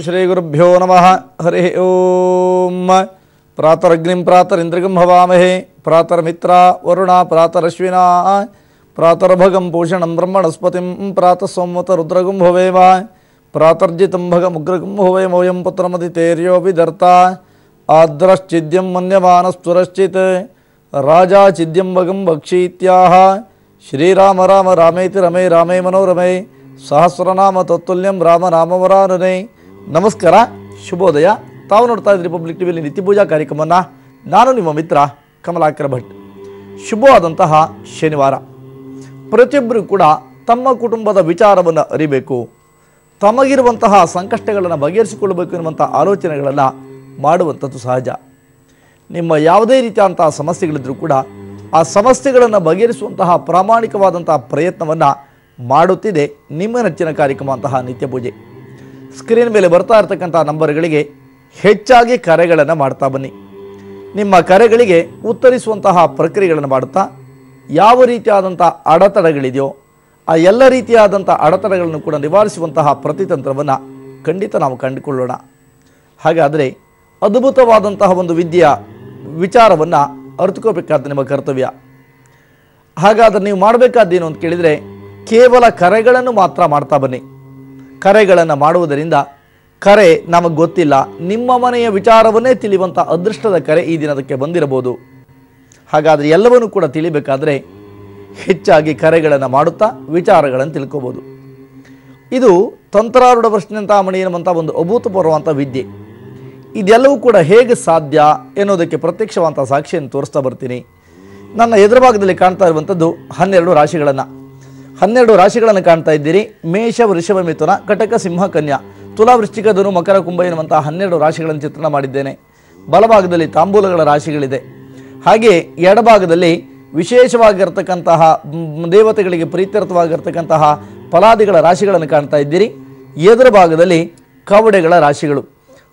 श्रीगुरुभ्यो नमः हरि ओम प्रातरग्निं प्रातरिंद्रिगं हवामहे प्रातर्मित्रा वरुणा प्रातरश्विना प्रातर्भगं पूषणं ब्रह्मणस्पतिं प्रातः भवेम प्रातर्जितं भगमुग्रगं भवेम वयं पुत्रमदितेर्यो विदर्ता आद्रश्चिद्यं मन्यमानस्तुरश्चित् राजा चिद्यं भगं भक्षीत्याह श्रीराम राम रामेति रमे रामे मनोरमे सहस्रनाम तत्तुल्यं राम नामवरानने ನಮಸ್ಕಾರ ಶುಭೋದಯ ತಾವು ನೋಡ್ತಾ ಇದ್ದೀರಿ ರಿಪಬ್ಲಿಕ್ ಟಿವಿಯಲ್ಲಿ ನಿತ್ಯ ಪೂಜಾ ಕಾರ್ಯಕ್ರಮವನ್ನು ನಾನು ನಿಮ್ಮ ಮಿತ್ರ ಕಮಲಾಕರ ಭಟ್ ಶುಭವಾದಂತಹ ಶನಿವಾರ ಪ್ರತಿಯೊಬ್ಬರು ಕೂಡ ತಮ್ಮ ಕುಟುಂಬದ ವಿಚಾರವನ್ನು ಅರಿಬೇಕು ತಮಗಿರುವಂತಹ ಸಂಕಷ್ಟಗಳನ್ನು ಬಗೆಹರಿಸಿಕೊಳ್ಳಬೇಕು ಎನ್ನುವಂಥ ಆಲೋಚನೆಗಳನ್ನು ಮಾಡುವಂಥದ್ದು ಸಹಜ ನಿಮ್ಮ ಯಾವುದೇ ರೀತಿಯಾದಂತಹ ಸಮಸ್ಯೆಗಳಿದ್ದರೂ ಕೂಡ ಆ ಸಮಸ್ಯೆಗಳನ್ನು ಬಗೆಹರಿಸುವಂತಹ ಪ್ರಾಮಾಣಿಕವಾದಂತಹ ಪ್ರಯತ್ನವನ್ನು ಮಾಡುತ್ತಿದೆ ನಿಮ್ಮ ನೆಚ್ಚಿನ ಕಾರ್ಯಕ್ರಮ ಅಂತಹ ನಿತ್ಯ ಪೂಜೆ ಸ್ಕ್ರೀನ್ ಮೇಲೆ ಬರ್ತಾ ಇರತಕ್ಕಂಥ ನಂಬರ್ಗಳಿಗೆ ಹೆಚ್ಚಾಗಿ ಕರೆಗಳನ್ನು ಮಾಡ್ತಾ ಬನ್ನಿ ನಿಮ್ಮ ಕರೆಗಳಿಗೆ ಉತ್ತರಿಸುವಂತಹ ಪ್ರಕ್ರಿಯೆಗಳನ್ನು ಮಾಡುತ್ತಾ ಯಾವ ರೀತಿಯಾದಂಥ ಅಡೆತಡೆಗಳಿದೆಯೋ ಆ ಎಲ್ಲ ರೀತಿಯಾದಂಥ ಅಡೆತಡೆಗಳನ್ನು ಕೂಡ ನಿವಾರಿಸುವಂತಹ ಪ್ರತಿತಂತ್ರವನ್ನು ಖಂಡಿತ ನಾವು ಕಂಡುಕೊಳ್ಳೋಣ ಹಾಗಾದರೆ ಅದ್ಭುತವಾದಂತಹ ಒಂದು ವಿದ್ಯೆಯ ವಿಚಾರವನ್ನು ಅರಿತುಕೋಬೇಕಾದ ನಿಮ್ಮ ಕರ್ತವ್ಯ ಹಾಗಾದರೆ ನೀವು ಮಾಡಬೇಕಾದ್ದೇನು ಅಂತ ಕೇಳಿದರೆ ಕೇವಲ ಕರೆಗಳನ್ನು ಮಾತ್ರ ಮಾಡ್ತಾ ಬನ್ನಿ ಕರೆಗಳನ್ನು ಮಾಡುವುದರಿಂದ ಕರೆ ನಮಗೆ ಗೊತ್ತಿಲ್ಲ ನಿಮ್ಮ ಮನೆಯ ವಿಚಾರವನ್ನೇ ತಿಳಿಯುವಂಥ ಅದೃಷ್ಟದ ಕರೆ ಈ ದಿನದಕ್ಕೆ ಬಂದಿರಬಹುದು ಹಾಗಾದರೆ ಎಲ್ಲವನ್ನೂ ಕೂಡ ತಿಳಿಬೇಕಾದರೆ ಹೆಚ್ಚಾಗಿ ಕರೆಗಳನ್ನು ಮಾಡುತ್ತಾ ವಿಚಾರಗಳನ್ನು ತಿಳ್ಕೋಬೋದು ಇದು ತಂತ್ರಾರೂಢ ಪ್ರಶ್ನೆಂತಾಮಣಿ ಎನ್ನುವಂಥ ಒಂದು ಅಭೂತಪೂರ್ವವಂಥ ವಿದ್ಯೆ ಇದೆಲ್ಲವೂ ಕೂಡ ಹೇಗೆ ಸಾಧ್ಯ ಎನ್ನುವುದಕ್ಕೆ ಪ್ರತ್ಯಕ್ಷವಂಥ ಸಾಕ್ಷಿಯನ್ನು ತೋರಿಸ್ತಾ ಬರ್ತೀನಿ ನನ್ನ ಎದುರು ಭಾಗದಲ್ಲಿ ಕಾಣ್ತಾ ಇರುವಂಥದ್ದು 12 ರಾಶಿಗಳನ್ನು ಕಾಣ್ತಾ ಇದ್ದೀರಿ ಮೇಷ ವೃಷಭ ಮಿಥುನ ಕಟಕ ಸಿಂಹ ಕನ್ಯಾ ತುಲಾ ವೃಶ್ಚಿಕ ಧನು ಮಕರ ಕುಂಭ ಎನ್ನುವಂಥ 12 ರಾಶಿಗಳನ್ನು ಚಿತ್ರಣ ಮಾಡಿದ್ದೇನೆ ಬಲಭಾಗದಲ್ಲಿ ತಾಂಬೂಲಗಳ ರಾಶಿಗಳಿದೆ ಹಾಗೆ ಎಡಭಾಗದಲ್ಲಿ ವಿಶೇಷವಾಗಿರ್ತಕ್ಕಂತಹ ದೇವತೆಗಳಿಗೆ ಪ್ರೀತ್ಯರ್ಥವಾಗಿರ್ತಕ್ಕಂತಹ ಫಲಾದಿಗಳ ರಾಶಿಗಳನ್ನು ಕಾಣ್ತಾ ಇದ್ದೀರಿ ಎದುರ ಭಾಗದಲ್ಲಿ ಕವಡೆಗಳ ರಾಶಿಗಳು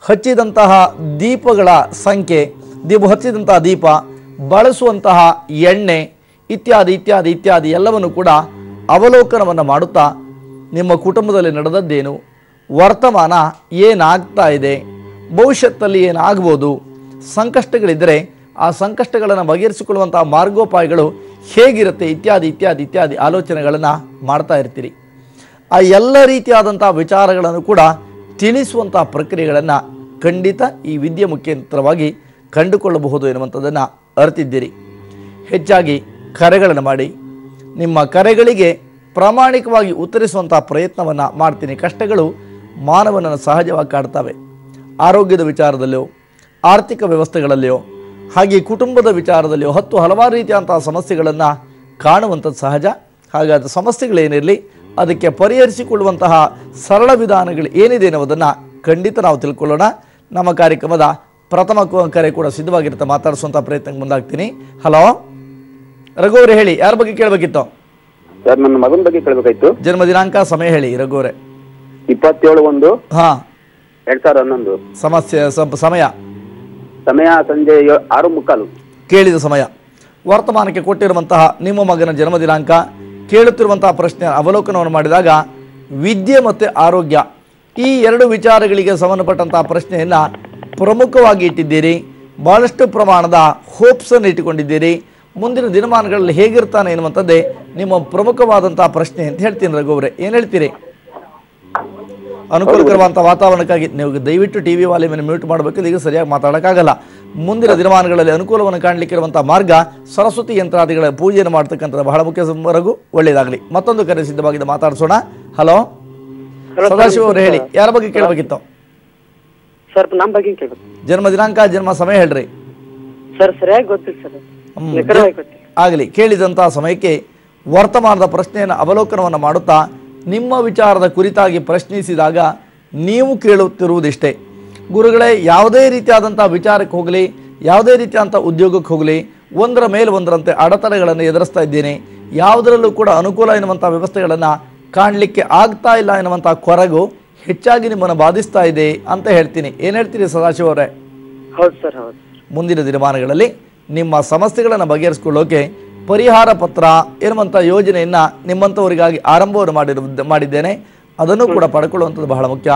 ಹಚ್ಚಿದಂತಹ ದೀಪಗಳ ಸಂಖ್ಯೆ ಹಚ್ಚಿದಂತಹ ದೀಪ ಬಳಸುವಂತಹ ಎಣ್ಣೆ ಇತ್ಯಾದಿ ಇತ್ಯಾದಿ ಇತ್ಯಾದಿ ಎಲ್ಲವನ್ನು ಕೂಡ ಅವಲೋಕನವನ್ನು ಮಾಡುತ್ತಾ ನಿಮ್ಮ ಕುಟುಂಬದಲ್ಲಿ ನಡೆದದ್ದೇನು ವರ್ತಮಾನ ಏನಾಗ್ತಾ ಇದೆ ಭವಿಷ್ಯತ್ತಲ್ಲಿ ಏನಾಗ್ಬೋದು ಸಂಕಷ್ಟಗಳಿದ್ದರೆ ಆ ಸಂಕಷ್ಟಗಳನ್ನು ಬಗೆಹರಿಸಿಕೊಳ್ಳುವಂಥ ಮಾರ್ಗೋಪಾಯಗಳು ಹೇಗಿರುತ್ತೆ ಇತ್ಯಾದಿ ಇತ್ಯಾದಿ ಇತ್ಯಾದಿ ಆಲೋಚನೆಗಳನ್ನು ಮಾಡ್ತಾ ಇರ್ತೀರಿ ಆ ಎಲ್ಲ ರೀತಿಯಾದಂಥ ವಿಚಾರಗಳನ್ನು ಕೂಡ ತಿಳಿಸುವಂಥ ಪ್ರಕ್ರಿಯೆಗಳನ್ನು ಖಂಡಿತ ಈ ವಿದ್ಯೆ ಮುಖಾಂತರವಾಗಿ ಕಂಡುಕೊಳ್ಳಬಹುದು ಎನ್ನುವಂಥದ್ದನ್ನು ಅರಿತಿದ್ದೀರಿ ಹೆಚ್ಚಾಗಿ ಕರೆಗಳನ್ನು ಮಾಡಿ ನಿಮ್ಮ ಕರೆಗಳಿಗೆ ಪ್ರಾಮಾಣಿಕವಾಗಿ ಉತ್ತರಿಸುವಂಥ ಪ್ರಯತ್ನವನ್ನು ಮಾಡ್ತೀನಿ ಕಷ್ಟಗಳು ಮಾನವನನ್ನು ಸಹಜವಾಗಿ ಕಾಡ್ತವೆ ಆರೋಗ್ಯದ ವಿಚಾರದಲ್ಲಿಯೋ ಆರ್ಥಿಕ ವ್ಯವಸ್ಥೆಗಳಲ್ಲಿಯೋ ಹಾಗೆ ಕುಟುಂಬದ ವಿಚಾರದಲ್ಲಿಯೋ ಹಲವಾರು ರೀತಿಯಾದಂಥ ಸಮಸ್ಯೆಗಳನ್ನು ಕಾಣುವಂಥದ್ದು ಸಹಜ ಹಾಗಾದ ಸಮಸ್ಯೆಗಳೇನಿರಲಿ ಅದಕ್ಕೆ ಪರಿಹರಿಸಿಕೊಳ್ಳುವಂತಹ ಸರಳ ವಿಧಾನಗಳು ಏನಿದೆ ಅನ್ನೋದನ್ನು ಖಂಡಿತ ನಾವು ತಿಳ್ಕೊಳ್ಳೋಣ ನಮ್ಮ ಕಾರ್ಯಕ್ರಮದ ಪ್ರಥಮ ಕರೆ ಕೂಡ ಸಿದ್ಧವಾಗಿರುತ್ತೆ ಮಾತಾಡಿಸುವಂಥ ಪ್ರಯತ್ನಕ್ಕೆ ಮುಂದಾಗ್ತೀನಿ ಹಲೋ ರಘುವರೇ ಹೇಳಿ ಯಾರ ಬಗ್ಗೆ ಕೇಳಬೇಕಿತ್ತು ಸರ್ ನನ್ನ ಮಗನ ಬಗ್ಗೆ ಕೇಳಬೇಕಾಯ್ತು ಜನ್ಮ ದಿನಾಂಕ ಸಮಯ ಹೇಳಿ ರಘುವರೇ 27/1 2011 ಸಮಯ ಸಂಜೆ 6:45 ಕೇಳಿದ ಸಮಯ ವರ್ತಮಾನಕ್ಕೆ ಕೊಟ್ಟಿರುವಂತಹ ನಿಮ್ಮ ಮಗನ ಜನ್ಮ ದಿನಾಂಕ ಕೇಳುತ್ತಿರುವಂತಹ ಪ್ರಶ್ನೆ ಅವಲೋಕನವನ್ನು ಮಾಡಿದಾಗ ವಿದ್ಯೆ ಮತ್ತು ಆರೋಗ್ಯ ಈ ಎರಡು ವಿಚಾರಗಳಿಗೆ ಸಂಬಂಧಪಟ್ಟಂತಹ ಪ್ರಶ್ನೆಯನ್ನು ಪ್ರಮುಖವಾಗಿ ಇಟ್ಟಿದ್ದೀರಿ ಬಹಳಷ್ಟು ಪ್ರಮಾಣದ ಹೋಪ್ಸನ್ನು ಇಟ್ಟುಕೊಂಡಿದ್ದೀರಿ ಮುಂದಿನ ದಿನಮಾನಗಳಲ್ಲಿ ಹೇಗಿರ್ತಾನೆ ಎನ್ನುವಂಥದ್ದೇ ನಿಮ್ಮ ಪ್ರಮುಖವಾದಂತಹ ಪ್ರಶ್ನೆ ಅಂತ ಹೇಳ್ತೀನಿ ರಘುವರೇ ಏನು ಹೇಳ್ತೀರಿ ಅನುಕೂಲಕರವಾದಂಥ ವಾತಾವರಣಕ್ಕಾಗಿ ನೀವು ದಯವಿಟ್ಟು ಟಿ ವಿ ವಾಲ್ಯೂಮನ್ನು ಮ್ಯೂಟ್ ಮಾಡಬೇಕು ಈಗ ಸರಿಯಾಗಿ ಮಾತಾಡೋಕ್ಕಾಗಲ್ಲ ಮುಂದಿನ ದಿನಮಾನಗಳಲ್ಲಿ ಅನುಕೂಲವನ್ನು ಕಾಣಲಿಕ್ಕಿರುವಂಥ ಮಾರ್ಗ ಸರಸ್ವತಿ ಯಂತ್ರಾದಿಗಳ ಪೂಜೆಯನ್ನು ಮಾಡ್ತಕ್ಕಂಥದ್ದು ಬಹಳ ಮುಖ್ಯ ರಘು ಒಳ್ಳೆಯದಾಗಲಿ ಮತ್ತೊಂದು ಕರೆ ಸಿದ್ಧವಾಗಿದೆ ಮಾತಾಡಿಸೋಣ ಹಲೋ ಸದಾಶಿವ ಅವರು ಹೇಳಿ ಯಾರ ಬಗ್ಗೆ ಕೇಳಬೇಕಿತ್ತು ಸರ್ ನಮ್ಮ ಬಗ್ಗೆ ಕೇಳಬೇಕು ಜನ್ಮ ದಿನಾಂಕ ಜನ್ಮ ಸಮಯ ಹೇಳ್ರಿ ಸರ್ ಸರಿಯಾಗಿ ಗೊತ್ತಿಲ್ಲ ಸರ್ ಆಗಲಿ ಕೇಳಿದಂತಹ ಸಮಯಕ್ಕೆ ವರ್ತಮಾನದ ಪ್ರಶ್ನೆಯನ್ನು ಅವಲೋಕನವನ್ನು ಮಾಡುತ್ತಾ ನಿಮ್ಮ ವಿಚಾರದ ಕುರಿತಾಗಿ ಪ್ರಶ್ನಿಸಿದಾಗ ನೀವು ಕೇಳುತ್ತಿರುವುದಿಷ್ಟೇ ಗುರುಗಳೇ ಯಾವುದೇ ರೀತಿಯಾದಂಥ ವಿಚಾರಕ್ಕೆ ಹೋಗಲಿ ಯಾವುದೇ ರೀತಿಯಾದಂಥ ಉದ್ಯೋಗಕ್ಕೆ ಹೋಗಲಿ ಒಂದರ ಮೇಲೆ ಒಂದರಂತೆ ಅಡೆತಡೆಗಳನ್ನು ಎದುರಿಸ್ತಾ ಇದ್ದೇನೆ ಯಾವುದರಲ್ಲೂ ಕೂಡ ಅನುಕೂಲ ಎನ್ನುವಂಥ ವ್ಯವಸ್ಥೆಗಳನ್ನು ಕಾಣಲಿಕ್ಕೆ ಆಗ್ತಾ ಇಲ್ಲ ಎನ್ನುವಂಥ ಕೊರಗು ಹೆಚ್ಚಾಗಿ ನಿಮ್ಮನ್ನು ಬಾಧಿಸ್ತಾ ಇದೆ ಅಂತ ಹೇಳ್ತೀನಿ ಏನು ಹೇಳ್ತೀರಿ ಸದಾಶಿವ ಅವರೇ ಹೌದು ಸರ್ ಹೌದು ಮುಂದಿನ ದಿನಮಾನಗಳಲ್ಲಿ ನಿಮ್ಮ ಸಮಸ್ಯೆಗಳನ್ನು ಬಗೆಹರಿಸಿಕೊಳ್ಳೋಕೆ ಪರಿಹಾರ ಪತ್ರ ಎನ್ನುವಂಥ ಯೋಜನೆಯನ್ನು ನಿಮ್ಮಂಥವರಿಗಾಗಿ ಆರಂಭವನ್ನು ಮಾಡಿದ್ದೇನೆ ಅದನ್ನು ಕೂಡ ಪಡ್ಕೊಳ್ಳುವಂಥದ್ದು ಬಹಳ ಮುಖ್ಯ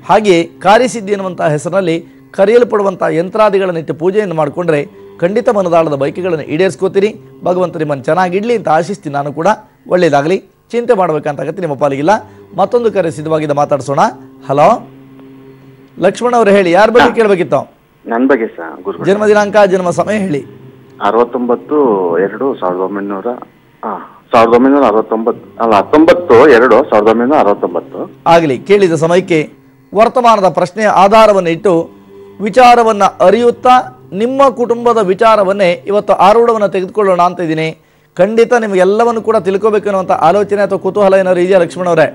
ಹಾಗೆ ಕಾರ್ಯಸಿದ್ಧಿ ಎನ್ನುವಂಥ ಹೆಸರಿನಲ್ಲಿ ಕರೆಯಲ್ಪಡುವಂಥ ಯಂತ್ರಾದಿಗಳನ್ನಿಟ್ಟು ಪೂಜೆಯನ್ನು ಮಾಡಿಕೊಂಡ್ರೆ ಖಂಡಿತ ಮನದಾಳದ ಬೈಕೆಗಳನ್ನು ಈಡೇರಿಸ್ಕೋತೀರಿ. ಭಗವಂತ ನಿಮ್ಮನ್ನು ಚೆನ್ನಾಗಿಡ್ಲಿ ಅಂತ ಆಶಿಸ್ತೀನಿ. ನಾನು ಕೂಡ ಒಳ್ಳೆಯದಾಗಲಿ, ಚಿಂತೆ ಮಾಡಬೇಕಂತ ಆಗತ್ತೆ ನಿಮ್ಮ ಪಾಲಿಗಿಲ್ಲ. ಮತ್ತೊಂದು ಕರೆ ಸಿದ್ಧವಾಗಿದ್ದ ಮಾತಾಡ್ಸೋಣ. ಹಲೋ ಲಕ್ಷ್ಮಣ್ ಅವರು ಹೇಳಿ, ಯಾರ ಬಗ್ಗೆ ಕೇಳಬೇಕಿತ್ತು? ನನ್ನ ಬಗ್ಗೆ ಸರ್ ಗುರು. ಜನ್ಮ ದಿನಾಂಕ, ಜನ್ಮ ಸಮಯ ಹೇಳಿ. 69/2/1969 ಅಲ್ಲ 19/2/1969 ಆಗಲಿ. ಕೇಳಿದ ಸಮಯಕ್ಕೆ ವರ್ತಮಾನದ ಪ್ರಶ್ನೆಯ ಆಧಾರವನ್ನು ಇಟ್ಟು ವಿಚಾರವನ್ನು ಅರಿಯುತ್ತಾ ನಿಮ್ಮ ಕುಟುಂಬದ ವಿಚಾರವನ್ನೇ ಇವತ್ತು ಆರೂಢವನ್ನು ತೆಗೆದುಕೊಳ್ಳೋಣ ಅಂತ ಇದ್ದೀನಿ. ಖಂಡಿತ ನಿಮಗೆಲ್ಲವನ್ನು ಕೂಡ ತಿಳ್ಕೋಬೇಕನ್ನುವಂಥ ಆಲೋಚನೆ ಅಥವಾ ಕುತೂಹಲ ಏನಾದ್ರು ಇದೆಯಾ ಲಕ್ಷ್ಮಣ್ ಅವರೇ?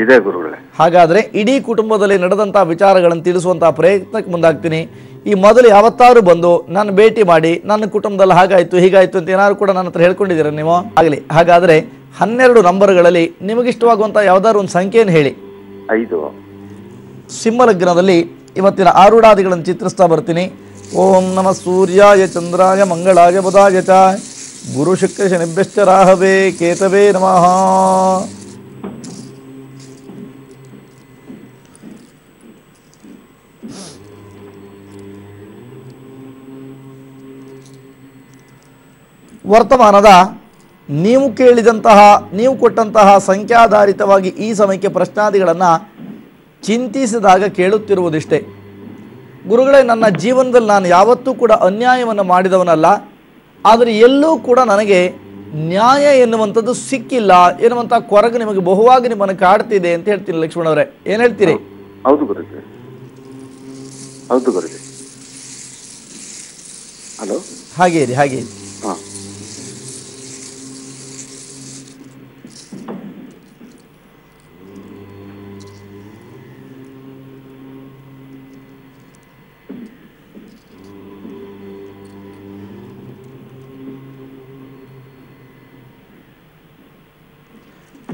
ಇದೆ ಗುರುಗಳೇ. ಹಾಗಾದರೆ ಇಡೀ ಕುಟುಂಬದಲ್ಲಿ ನಡೆದಂಥ ವಿಚಾರಗಳನ್ನು ತಿಳಿಸುವಂಥ ಪ್ರಯತ್ನಕ್ಕೆ ಮುಂದಾಗ್ತೀನಿ. ಈ ಮೊದಲು ಯಾವತ್ತಾರು ಬಂದು ನನ್ನ ಭೇಟಿ ಮಾಡಿ ನನ್ನ ಕುಟುಂಬದಲ್ಲಿ ಹಾಗಾಯಿತು ಹೀಗಾಯಿತು ಅಂತ ಏನಾದ್ರು ಕೂಡ ನನ್ನ ಹತ್ರ ಹೇಳ್ಕೊಂಡಿದ್ದೀರ ನೀವು? ಆಗಲಿ. ಹಾಗಾದರೆ 12 ನಂಬರ್ಗಳಲ್ಲಿ ನಿಮಗಿಷ್ಟವಾಗುವಂಥ ಯಾವುದಾದ್ರು ಒಂದು ಸಂಖ್ಯೆಯನ್ನು ಹೇಳಿ. 5. ಸಿಂಹಲಗ್ನದಲ್ಲಿ ಇವತ್ತಿನ ಆರೂಢಾದಿಗಳನ್ನು ಚಿತ್ರಿಸ್ತಾ ಬರ್ತೀನಿ. ಓಂ ನಮಃ ಸೂರ್ಯಾಯ ಚಂದ್ರಾಯ ಮಂಗಳಾಯ ಬುಧಾಯ ಚ ಗುರು ಶುಕ್ರ ಶನಿಭ್ಯಶ್ಚ ರಾಹವೇ ಕೇತವೇ ನಮಃ. ವರ್ತಮಾನದ ನೀವು ಕೇಳಿದಂತಹ, ನೀವು ಕೊಟ್ಟಂತಹ ಸಂಖ್ಯಾಧಾರಿತವಾಗಿ ಈ ಸಮಯಕ್ಕೆ ಪ್ರಶ್ನಾದಿಗಳನ್ನು ಚಿಂತಿಸಿದಾಗ ಕೇಳುತ್ತಿರುವುದಿಷ್ಟೇ. ಗುರುಗಳೇ, ನನ್ನ ಜೀವನದಲ್ಲಿ ನಾನು ಯಾವತ್ತೂ ಕೂಡ ಅನ್ಯಾಯವನ್ನು ಮಾಡಿದವನಲ್ಲ, ಆದರೆ ಎಲ್ಲೂ ಕೂಡ ನನಗೆ ನ್ಯಾಯ ಎನ್ನುವಂಥದ್ದು ಸಿಕ್ಕಿಲ್ಲ ಎನ್ನುವಂಥ ಕೊರಗು ನಿಮಗೆ ಬಹುವಾಗಿ ನಿಮ್ಮನ್ನು ಕಾಡ್ತಿದೆ ಅಂತ ಹೇಳ್ತೀನಿ. ಲಕ್ಷ್ಮಣ್ ಅವರೇ, ಏನು ಹೇಳ್ತೀರಿ? ಹೌದು ಗುರುಜಿ, ಹೌದು ಗುರುಜಿ. ಹಲೋ, ಹಾಗೇ ಇರಿ, ಹಾಗೇ ಇರಿ. ಹಾಂ,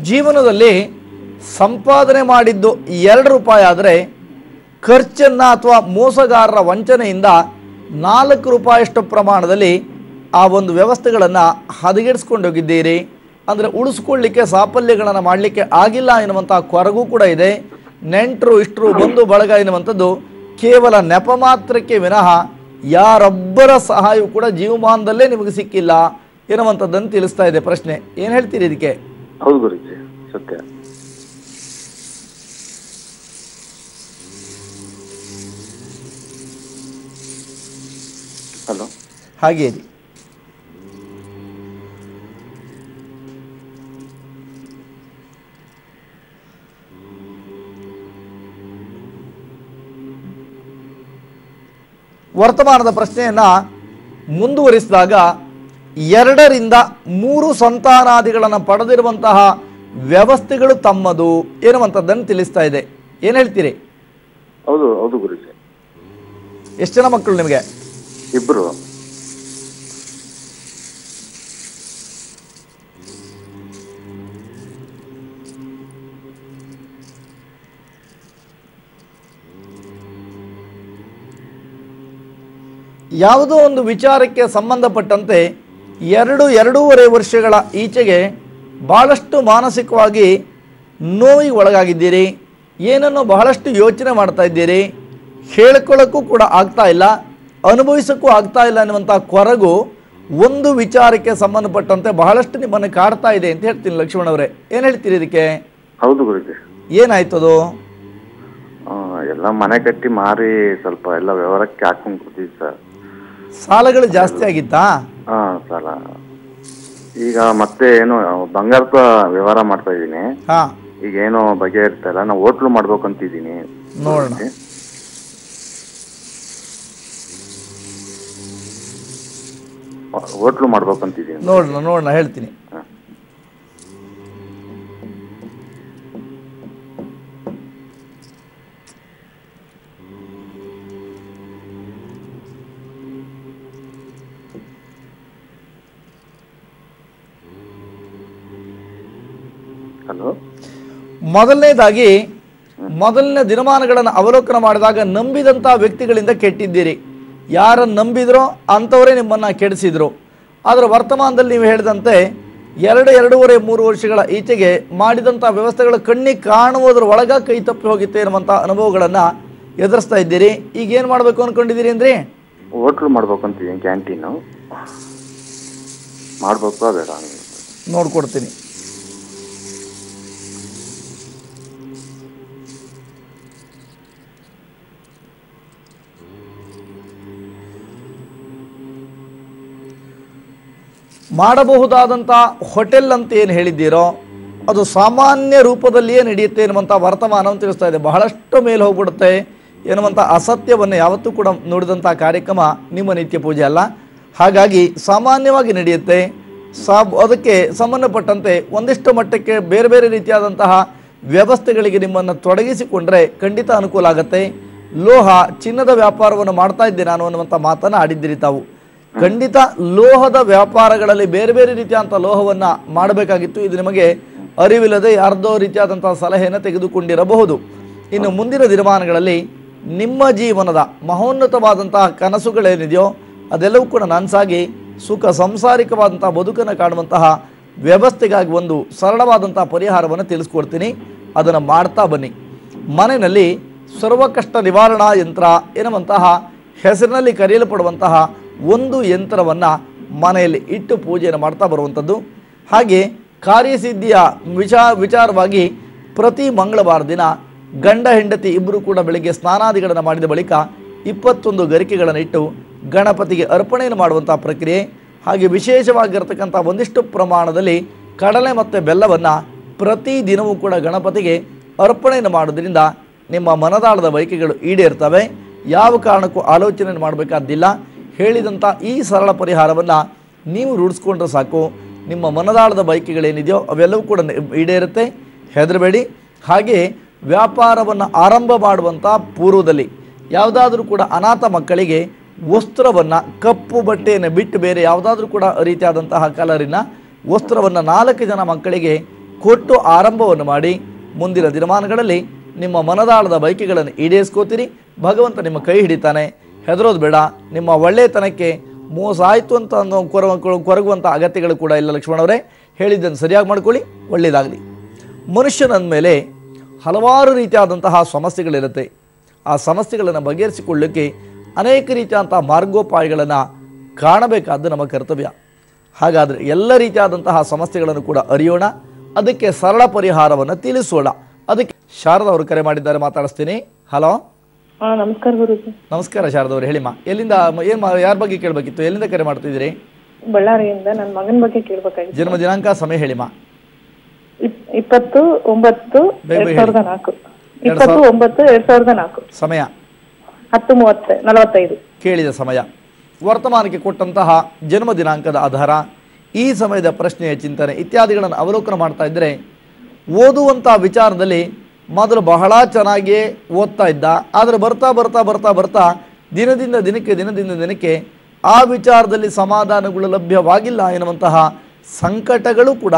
ಜೀವನದಲ್ಲಿ ಸಂಪಾದನೆ ಮಾಡಿದ್ದು 2 ರೂಪಾಯಿ ಆದರೆ ಖರ್ಚನ್ನು ಅಥವಾ ಮೋಸಗಾರರ ವಂಚನೆಯಿಂದ 4 ರೂಪಾಯಿಯಷ್ಟು ಪ್ರಮಾಣದಲ್ಲಿ ಆ ಒಂದು ವ್ಯವಸ್ಥೆಗಳನ್ನು ಹದಗೆಡಿಸ್ಕೊಂಡೋಗಿದ್ದೀರಿ. ಅಂದರೆ ಉಳಿಸ್ಕೊಳ್ಳಿಕ್ಕೆ ಸಾಫಲ್ಯಗಳನ್ನು ಮಾಡಲಿಕ್ಕೆ ಆಗಿಲ್ಲ ಎನ್ನುವಂಥ ಕೊರಗೂ ಕೂಡ ಇದೆ. ನೆಂಟರು ಇಷ್ಟರು ಬಂಧು ಬಳಗ ಎನ್ನುವಂಥದ್ದು ಕೇವಲ ನೆಪ ಮಾತ್ರಕ್ಕೆ ವಿನಃ ಯಾರೊಬ್ಬರ ಸಹಾಯವು ಕೂಡ ಜೀವಮಾನದಲ್ಲೇ ನಿಮಗೆ ಸಿಕ್ಕಿಲ್ಲ ಎನ್ನುವಂಥದ್ದನ್ನು ತಿಳಿಸ್ತಾ ಇದೆ ಪ್ರಶ್ನೆ. ಏನು ಹೇಳ್ತೀರಿ ಇದಕ್ಕೆ? ಹೌದು ಗುರುಜಿ, ಸತ್ಯ. ಹಲೋ, ಹಾಗೇ ಇರಿ. ವರ್ತಮಾನದ ಪ್ರಶ್ನೆಯನ್ನು ಮುಂದುವರಿಸಿದಾಗ 2 ರಿಂದ 3 ಸಂತಾನಾದಿಗಳನ್ನು ಪಡೆದಿರುವಂತಹ ವ್ಯವಸ್ಥೆಗಳು ತಮ್ಮದು ಎನ್ನುವಂಥದ್ದನ್ನು ತಿಳಿಸ್ತಾ ಇದೆ. ಏನು ಹೇಳ್ತೀರಿ? ಹೌದು ಹೌದು ಗುರುಜಿ. ಎಷ್ಟು ಜನ ಮಕ್ಕಳು ನಿಮಗೆ? 2. ಯಾವುದೋ ಒಂದು ವಿಚಾರಕ್ಕೆ ಸಂಬಂಧಪಟ್ಟಂತೆ 2-2.5 ವರ್ಷಗಳ ಈಚೆಗೆ ಭಾಳಷ್ಟು ಮಾನಸಿಕವಾಗಿ ನೋವಿಗೆ ಒಳಗಾಗಿದ್ದೀರಿ. ಏನನ್ನೋ ಬಹಳಷ್ಟು ಯೋಚನೆ ಮಾಡ್ತಾ ಇದ್ದೀರಿ. ಹೇಳ್ಕೊಳ್ಳೋಕ್ಕೂ ಕೂಡ ಆಗ್ತಾ ಇಲ್ಲ, ಅನುಭವಿಸೋಕ್ಕೂ ಆಗ್ತಾ ಇಲ್ಲ ಅನ್ನುವಂಥ ಕೊರಗು ಒಂದು ವಿಚಾರಕ್ಕೆ ಸಂಬಂಧಪಟ್ಟಂತೆ ಬಹಳಷ್ಟು ನಿಮ್ಮನ್ನು ಕಾಡ್ತಾ ಇದೆ ಅಂತ ಹೇಳ್ತೀನಿ. ಲಕ್ಷ್ಮಣ್ ಅವರೇ, ಏನು ಹೇಳ್ತೀರಿ ಇದಕ್ಕೆ? ಹೌದು ಗುರುಜಿ. ಏನಾಯ್ತದು? ಎಲ್ಲ ಮನೆ ಕಟ್ಟಿ ಮಾರಿ ಸ್ವಲ್ಪ ಎಲ್ಲ ವ್ಯವಹಾರಕ್ಕೆ ಹಾಕೊಂಡು ಕೂತಿದ್ವಿ ಸರ್. ಸಾಲಗಳು ಜಾಸ್ತಿ ಆಗಿತ್ತಾ? ಹಾಂ, ಸಾಲ. ಈಗ ಮತ್ತೆ ಏನು ಬಂಗಾರದ ವ್ಯವಹಾರ ಮಾಡ್ತಾ ಇದ್ದೀನಿ. ಹಾ, ಈಗ ಏನೋ ಬಗೆ ಇರ್ತಲ್ಲ, ನಾವು ಹೋಟ್ಲು ಮಾಡ್ಬೇಕಂತಿದ್ದೀನಿ. ನೋಡೋಣ. ಹೋಟ್ಲು ಮಾಡ್ಬೇಕಂತಿದ್ದೀನಿ. ನೋಡೋಣ ಹೇಳ್ತೀನಿ. ಹಲೋ. ಮೊದಲನೇದಾಗಿ ಮೊದಲನೇ ದಿನಮಾನಗಳನ್ನು ಅವಲೋಕನ ಮಾಡಿದಾಗ ನಂಬಿದಂಥ ವ್ಯಕ್ತಿಗಳಿಂದ ಕೆಟ್ಟಿದ್ದೀರಿ. ಯಾರನ್ನು ನಂಬಿದ್ರೋ ಅಂಥವರೇ ನಿಮ್ಮನ್ನು ಕೆಡಿಸಿದ್ರು. ಆದರೆ ವರ್ತಮಾನದಲ್ಲಿ ನೀವು ಹೇಳಿದಂತೆ ಎರಡೂವರೆ 3 ವರ್ಷಗಳ ಈಚೆಗೆ ಮಾಡಿದಂಥ ವ್ಯವಸ್ಥೆಗಳ ಕಣ್ಣಿಗೆ ಕಾಣುವುದರ ಒಳಗ ಕೈ ತಪ್ಪಿ ಹೋಗುತ್ತೆ ಅನ್ನುವಂಥ ಅನುಭವಗಳನ್ನು ಎದುರಿಸ್ತಾ ಇದ್ದೀರಿ. ಈಗ ಏನು ಮಾಡಬೇಕು ಅಂದ್ಕೊಂಡಿದ್ದೀರಿ ಅಂದರೆ ಹೋಟ್ಲು ಮಾಡ್ಬೇಕಂತ ಕ್ಯಾಂಟೀನು ಮಾಡ್ಬೇಕು ಬೇಡ ನೋಡ್ಕೊಡ್ತೀನಿ. ಮಾಡಬಹುದಾದಂಥ ಹೋಟೆಲ್ ಅಂತ ಏನು ಹೇಳಿದ್ದೀರೋ ಅದು ಸಾಮಾನ್ಯ ರೂಪದಲ್ಲಿಯೇ ನಡೆಯುತ್ತೆ ಎನ್ನುವಂಥ ವರ್ತಮಾನವನ್ನು ತಿಳಿಸ್ತಾ ಇದೆ. ಬಹಳಷ್ಟು ಮೇಲೆ ಹೋಗ್ಬಿಡುತ್ತೆ ಎನ್ನುವಂಥ ಅಸತ್ಯವನ್ನು ಯಾವತ್ತೂ ಕೂಡ ನುಡಿದಂಥ ಕಾರ್ಯಕ್ರಮ ನಿಮ್ಮ ನಿತ್ಯ ಪೂಜೆ ಅಲ್ಲ. ಹಾಗಾಗಿ ಸಾಮಾನ್ಯವಾಗಿ ನಡೆಯುತ್ತೆ. ಅದಕ್ಕೆ ಸಂಬಂಧಪಟ್ಟಂತೆ ಒಂದಿಷ್ಟು ಮಟ್ಟಕ್ಕೆ ಬೇರೆ ಬೇರೆ ರೀತಿಯಾದಂತಹ ವ್ಯವಸ್ಥೆಗಳಿಗೆ ನಿಮ್ಮನ್ನು ತೊಡಗಿಸಿಕೊಂಡ್ರೆ ಖಂಡಿತ ಅನುಕೂಲ ಆಗುತ್ತೆ. ಲೋಹ ಚಿನ್ನದ ವ್ಯಾಪಾರವನ್ನು ಮಾಡ್ತಾ ಇದ್ದೆ ನಾನು ಅನ್ನುವಂಥ ಮಾತನ್ನು ಆಡಿದ್ದೀರಿ ತಾವು. ಖಂಡಿತ ಲೋಹದ ವ್ಯಾಪಾರಗಳಲ್ಲಿ ಬೇರೆ ಬೇರೆ ರೀತಿಯಾದಂಥ ಲೋಹವನ್ನು ಮಾಡಬೇಕಾಗಿತ್ತು. ಇದು ನಿಮಗೆ ಅರಿವಿಲ್ಲದೆ ಯಾರ್ದೋ ರೀತಿಯಾದಂಥ ಸಲಹೆಯನ್ನು ತೆಗೆದುಕೊಂಡಿರಬಹುದು. ಇನ್ನು ಮುಂದಿನ ದಿನಮಾನಗಳಲ್ಲಿ ನಿಮ್ಮ ಜೀವನದ ಮಹೋನ್ನತವಾದಂತಹ ಕನಸುಗಳೇನಿದೆಯೋ ಅದೆಲ್ಲವೂ ಕೂಡ ನನಸಾಗಿ ಸುಖ ಸಂಸಾರಿಕವಾದಂಥ ಬದುಕನ್ನು ಕಾಣುವಂತಹ ವ್ಯವಸ್ಥೆಗಾಗಿ ಒಂದು ಸರಳವಾದಂಥ ಪರಿಹಾರವನ್ನು ತಿಳಿಸ್ಕೊಡ್ತೀನಿ. ಅದನ್ನು ಮಾಡ್ತಾ ಬನ್ನಿ. ಮನೆಯಲ್ಲಿ ಸರ್ವಕಷ್ಟ ನಿವಾರಣಾ ಯಂತ್ರ ಎನ್ನುವಂತಹ ಹೆಸರಿನಲ್ಲಿ ಕರೆಯಲ್ಪಡುವಂತಹ ಒಂದು ಯಂತ್ರವನ್ನು ಮನೆಯಲ್ಲಿ ಇಟ್ಟು ಪೂಜೆಯನ್ನು ಮಾಡ್ತಾ ಬರುವಂಥದ್ದು. ಹಾಗೆ ಕಾರ್ಯಸಿದ್ಧಿಯ ವಿಚಾರವಾಗಿ ಪ್ರತಿ ಮಂಗಳವಾರ ದಿನ ಗಂಡ ಹೆಂಡತಿ ಇಬ್ಬರು ಕೂಡ ಬೆಳಗ್ಗೆ ಸ್ನಾನಾದಿಗಳನ್ನು ಮಾಡಿದ ಬಳಿಕ 21 ಗರಿಕೆಗಳನ್ನು ಇಟ್ಟು ಗಣಪತಿಗೆ ಅರ್ಪಣೆಯನ್ನು ಮಾಡುವಂಥ ಪ್ರಕ್ರಿಯೆ. ಹಾಗೆ ವಿಶೇಷವಾಗಿರ್ತಕ್ಕಂಥ ಒಂದಿಷ್ಟು ಪ್ರಮಾಣದಲ್ಲಿ ಕಡಲೆ ಮತ್ತು ಬೆಲ್ಲವನ್ನು ಪ್ರತಿ ದಿನವೂ ಕೂಡ ಗಣಪತಿಗೆ ಅರ್ಪಣೆಯನ್ನು ಮಾಡೋದ್ರಿಂದ ನಿಮ್ಮ ಮನದಾಳದ ಬಯಕೆಗಳು ಈಡೇರ್ತವೆ. ಯಾವ ಕಾರಣಕ್ಕೂ ಆಲೋಚನೆ ಮಾಡಬೇಕಾದ್ದಿಲ್ಲ. ಹೇಳಿದಂಥ ಈ ಸರಳ ಪರಿಹಾರವನ್ನು ನೀವು ರೂಢಿಸ್ಕೊಂಡ್ರೆ ಸಾಕು. ನಿಮ್ಮ ಮನದಾಳದ ಬಯಕೆಗಳೇನಿದೆಯೋ ಅವೆಲ್ಲವೂ ಕೂಡ ಈಡೇರುತ್ತೆ. ಹೆದರಬೇಡಿ. ಹಾಗೆ ವ್ಯಾಪಾರವನ್ನು ಆರಂಭ ಮಾಡುವಂಥ ಪೂರ್ವದಲ್ಲಿ ಯಾವುದಾದ್ರೂ ಕೂಡ ಅನಾಥ ಮಕ್ಕಳಿಗೆ ವಸ್ತ್ರವನ್ನು ಕಪ್ಪು ಬಟ್ಟೆಯನ್ನು ಬಿಟ್ಟು ಬೇರೆ ಯಾವುದಾದ್ರೂ ಕೂಡ ರೀತಿಯಾದಂತಹ ಕಲರಿನ ವಸ್ತ್ರವನ್ನು 4 ಜನ ಮಕ್ಕಳಿಗೆ ಕೊಟ್ಟು ಆರಂಭವನ್ನು ಮಾಡಿ ಮುಂದಿನ ದಿನಮಾನಗಳಲ್ಲಿ ನಿಮ್ಮ ಮನದಾಳದ ಬಯಕೆಗಳನ್ನು ಈಡೇರಿಸ್ಕೋತೀರಿ. ಭಗವಂತ ನಿಮ್ಮ ಕೈ ಹಿಡಿತಾನೆ. ಹೆದರೋದು ಬೇಡ. ನಿಮ್ಮ ಒಳ್ಳೆಯತನಕ್ಕೆ ಮೋಸ ಆಯಿತು ಅಂತ ಕೊರಗುವಂಥ ಅಗತ್ಯಗಳು ಕೂಡ ಇಲ್ಲ. ಲಕ್ಷ್ಮಣವರೇ, ಹೇಳಿದ್ದನ್ನು ಸರಿಯಾಗಿ ಮಾಡ್ಕೊಳ್ಳಿ. ಒಳ್ಳೆಯದಾಗಲಿ. ಮನುಷ್ಯನ ಮೇಲೆ ಹಲವಾರು ರೀತಿಯಾದಂತಹ ಸಮಸ್ಯೆಗಳಿರುತ್ತೆ. ಆ ಸಮಸ್ಯೆಗಳನ್ನು ಬಗೆಹರಿಸಿಕೊಳ್ಳಲಿಕ್ಕೆ ಅನೇಕ ರೀತಿಯಾದಂಥ ಮಾರ್ಗೋಪಾಯಗಳನ್ನು ಕಾಣಬೇಕಾದ್ದು ನಮ್ಮ ಕರ್ತವ್ಯ. ಹಾಗಾದರೆ ಎಲ್ಲ ರೀತಿಯಾದಂತಹ ಸಮಸ್ಯೆಗಳನ್ನು ಕೂಡ ಅರಿಯೋಣ. ಅದಕ್ಕೆ ಸರಳ ಪರಿಹಾರವನ್ನು ತಿಳಿಸೋಣ. ಅದಕ್ಕೆ ಶಾರದಾ ಅವರು ಕರೆ ಮಾಡಿದ್ದಾರೆ, ಮಾತಾಡಿಸ್ತೀನಿ. ಹಲೋ, ನಮಸ್ಕಾರ ಗುರುಜಿ. ನಮಸ್ಕಾರ ಶಾರದಾ ಅವರು, ಹೇಳಿಮ್ಮ. ಎಲ್ಲಿಂದ ಯಾರ ಬಗ್ಗೆ ಕೇಳಬೇಕಿತ್ತು? ಎಲ್ಲಿಂದ ಕರೆ ಮಾಡ್ತಿದ್ದೀರಿ? ಬಳ್ಳಾರಿಯಿಂದ. ನನ್ನ ಮಗನ ಬಗ್ಗೆ ಕೇಳಬೇಕಾಗಿತ್ತು. ಜನ್ಮ ದಿನಾಂಕ, ಸಮಯ ಹೇಳಿಮ್ಮ. 20/9/2004. 20/9/2004. ಸಮಯ 10:45. ಕೇಳಿದ ಸಮಯ, ವರ್ತಮಾನಕ್ಕೆ ಕೊಟ್ಟಂತಹ ಜನ್ಮ ದಿನಾಂಕದ ಆಧಾರ, ಈ ಸಮಯದ ಪ್ರಶ್ನೆಯ ಚಿಂತನೆ ಇತ್ಯಾದಿಗಳನ್ನು ಅವಲೋಕನ ಮಾಡ್ತಾ ಇದ್ದರೆ, ಓದುವಂಥ ವಿಚಾರದಲ್ಲಿ ಮೊದಲು ಬಹಳ ಚೆನ್ನಾಗಿಯೇ ಓದ್ತಾ ಇದ್ದ. ಆದರೆ ಬರ್ತಾ ಬರ್ತಾ ಬರ್ತಾ ಬರ್ತಾ ದಿನದಿಂದ ದಿನಕ್ಕೆ ಆ ವಿಚಾರದಲ್ಲಿ ಸಮಾಧಾನಗಳು ಲಭ್ಯವಾಗಿಲ್ಲ ಎನ್ನುವಂತಹ ಸಂಕಟಗಳು ಕೂಡ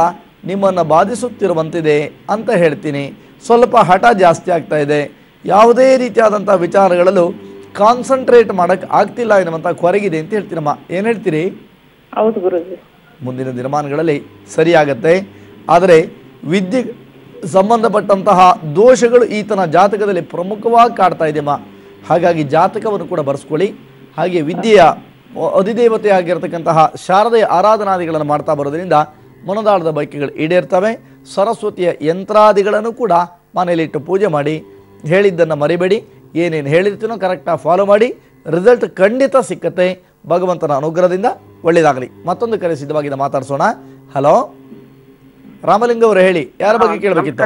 ನಿಮ್ಮನ್ನು ಬಾಧಿಸುತ್ತಿರುವಂತಿದೆ ಅಂತ ಹೇಳ್ತೀನಿ. ಸ್ವಲ್ಪ ಹಠ ಜಾಸ್ತಿ ಆಗ್ತಾ ಇದೆ. ಯಾವುದೇ ರೀತಿಯಾದಂಥ ವಿಚಾರಗಳಲ್ಲೂ ಕಾನ್ಸಂಟ್ರೇಟ್ ಮಾಡೋಕ್ಕೆ ಆಗ್ತಿಲ್ಲ ಎನ್ನುವಂಥ ಕೊರಗಿದೆ ಅಂತ ಹೇಳ್ತೀನಮ್ಮ. ಏನು ಹೇಳ್ತೀರಿ? ಹೌದು ಗುರುಜಿ. ಮುಂದಿನ ದಿನಮಾನಗಳಲ್ಲಿ ಸರಿಯಾಗತ್ತೆ. ಆದರೆ ವಿದ್ಯೆ ಸಂಬಂಧಪಟ್ಟಂತಹ ದೋಷಗಳು ಈತನ ಜಾತಕದಲ್ಲಿ ಪ್ರಮುಖವಾಗಿ ಕಾಡ್ತಾ ಇದೆಯಮ್ಮ. ಹಾಗಾಗಿ ಜಾತಕವನ್ನು ಕೂಡ ಬರೆಸ್ಕೊಳ್ಳಿ. ಹಾಗೆ ವಿದ್ಯೆಯ ಅಧಿದೇವತೆ ಆಗಿರತಕ್ಕಂತಹ ಶಾರದೆಯ ಆರಾಧನಾದಿಗಳನ್ನು ಮಾಡ್ತಾ ಬರೋದ್ರಿಂದ ಮನದಾಳದ ಬಯಕೆಗಳು ಈಡೇರ್ತವೆ. ಸರಸ್ವತಿಯ ಯಂತ್ರಾದಿಗಳನ್ನು ಕೂಡ ಮನೆಯಲ್ಲಿಟ್ಟು ಪೂಜೆ ಮಾಡಿ. ಹೇಳಿದ್ದನ್ನು ಮರಿಬೇಡಿ. ಏನೇನು ಹೇಳಿರ್ತೀನೋ ಕರೆಕ್ಟಾಗಿ ಫಾಲೋ ಮಾಡಿ. ರಿಸಲ್ಟ್ ಖಂಡಿತ ಸಿಕ್ಕತ್ತೆ ಭಗವಂತನ ಅನುಗ್ರಹದಿಂದ. ಒಳ್ಳೆಯದಾಗಲಿ. ಮತ್ತೊಂದು ಕರೆ ಸಿದ್ಧವಾಗಿದೆ, ಮಾತಾಡ್ಸೋಣ. ಹಲೋ, ರಾಮಲಿಂಗ ಅವರು, ಹೇಳಿ, ಯಾರ ಬಗ್ಗೆ ಕೇಳಬೇಕಿತ್ತು?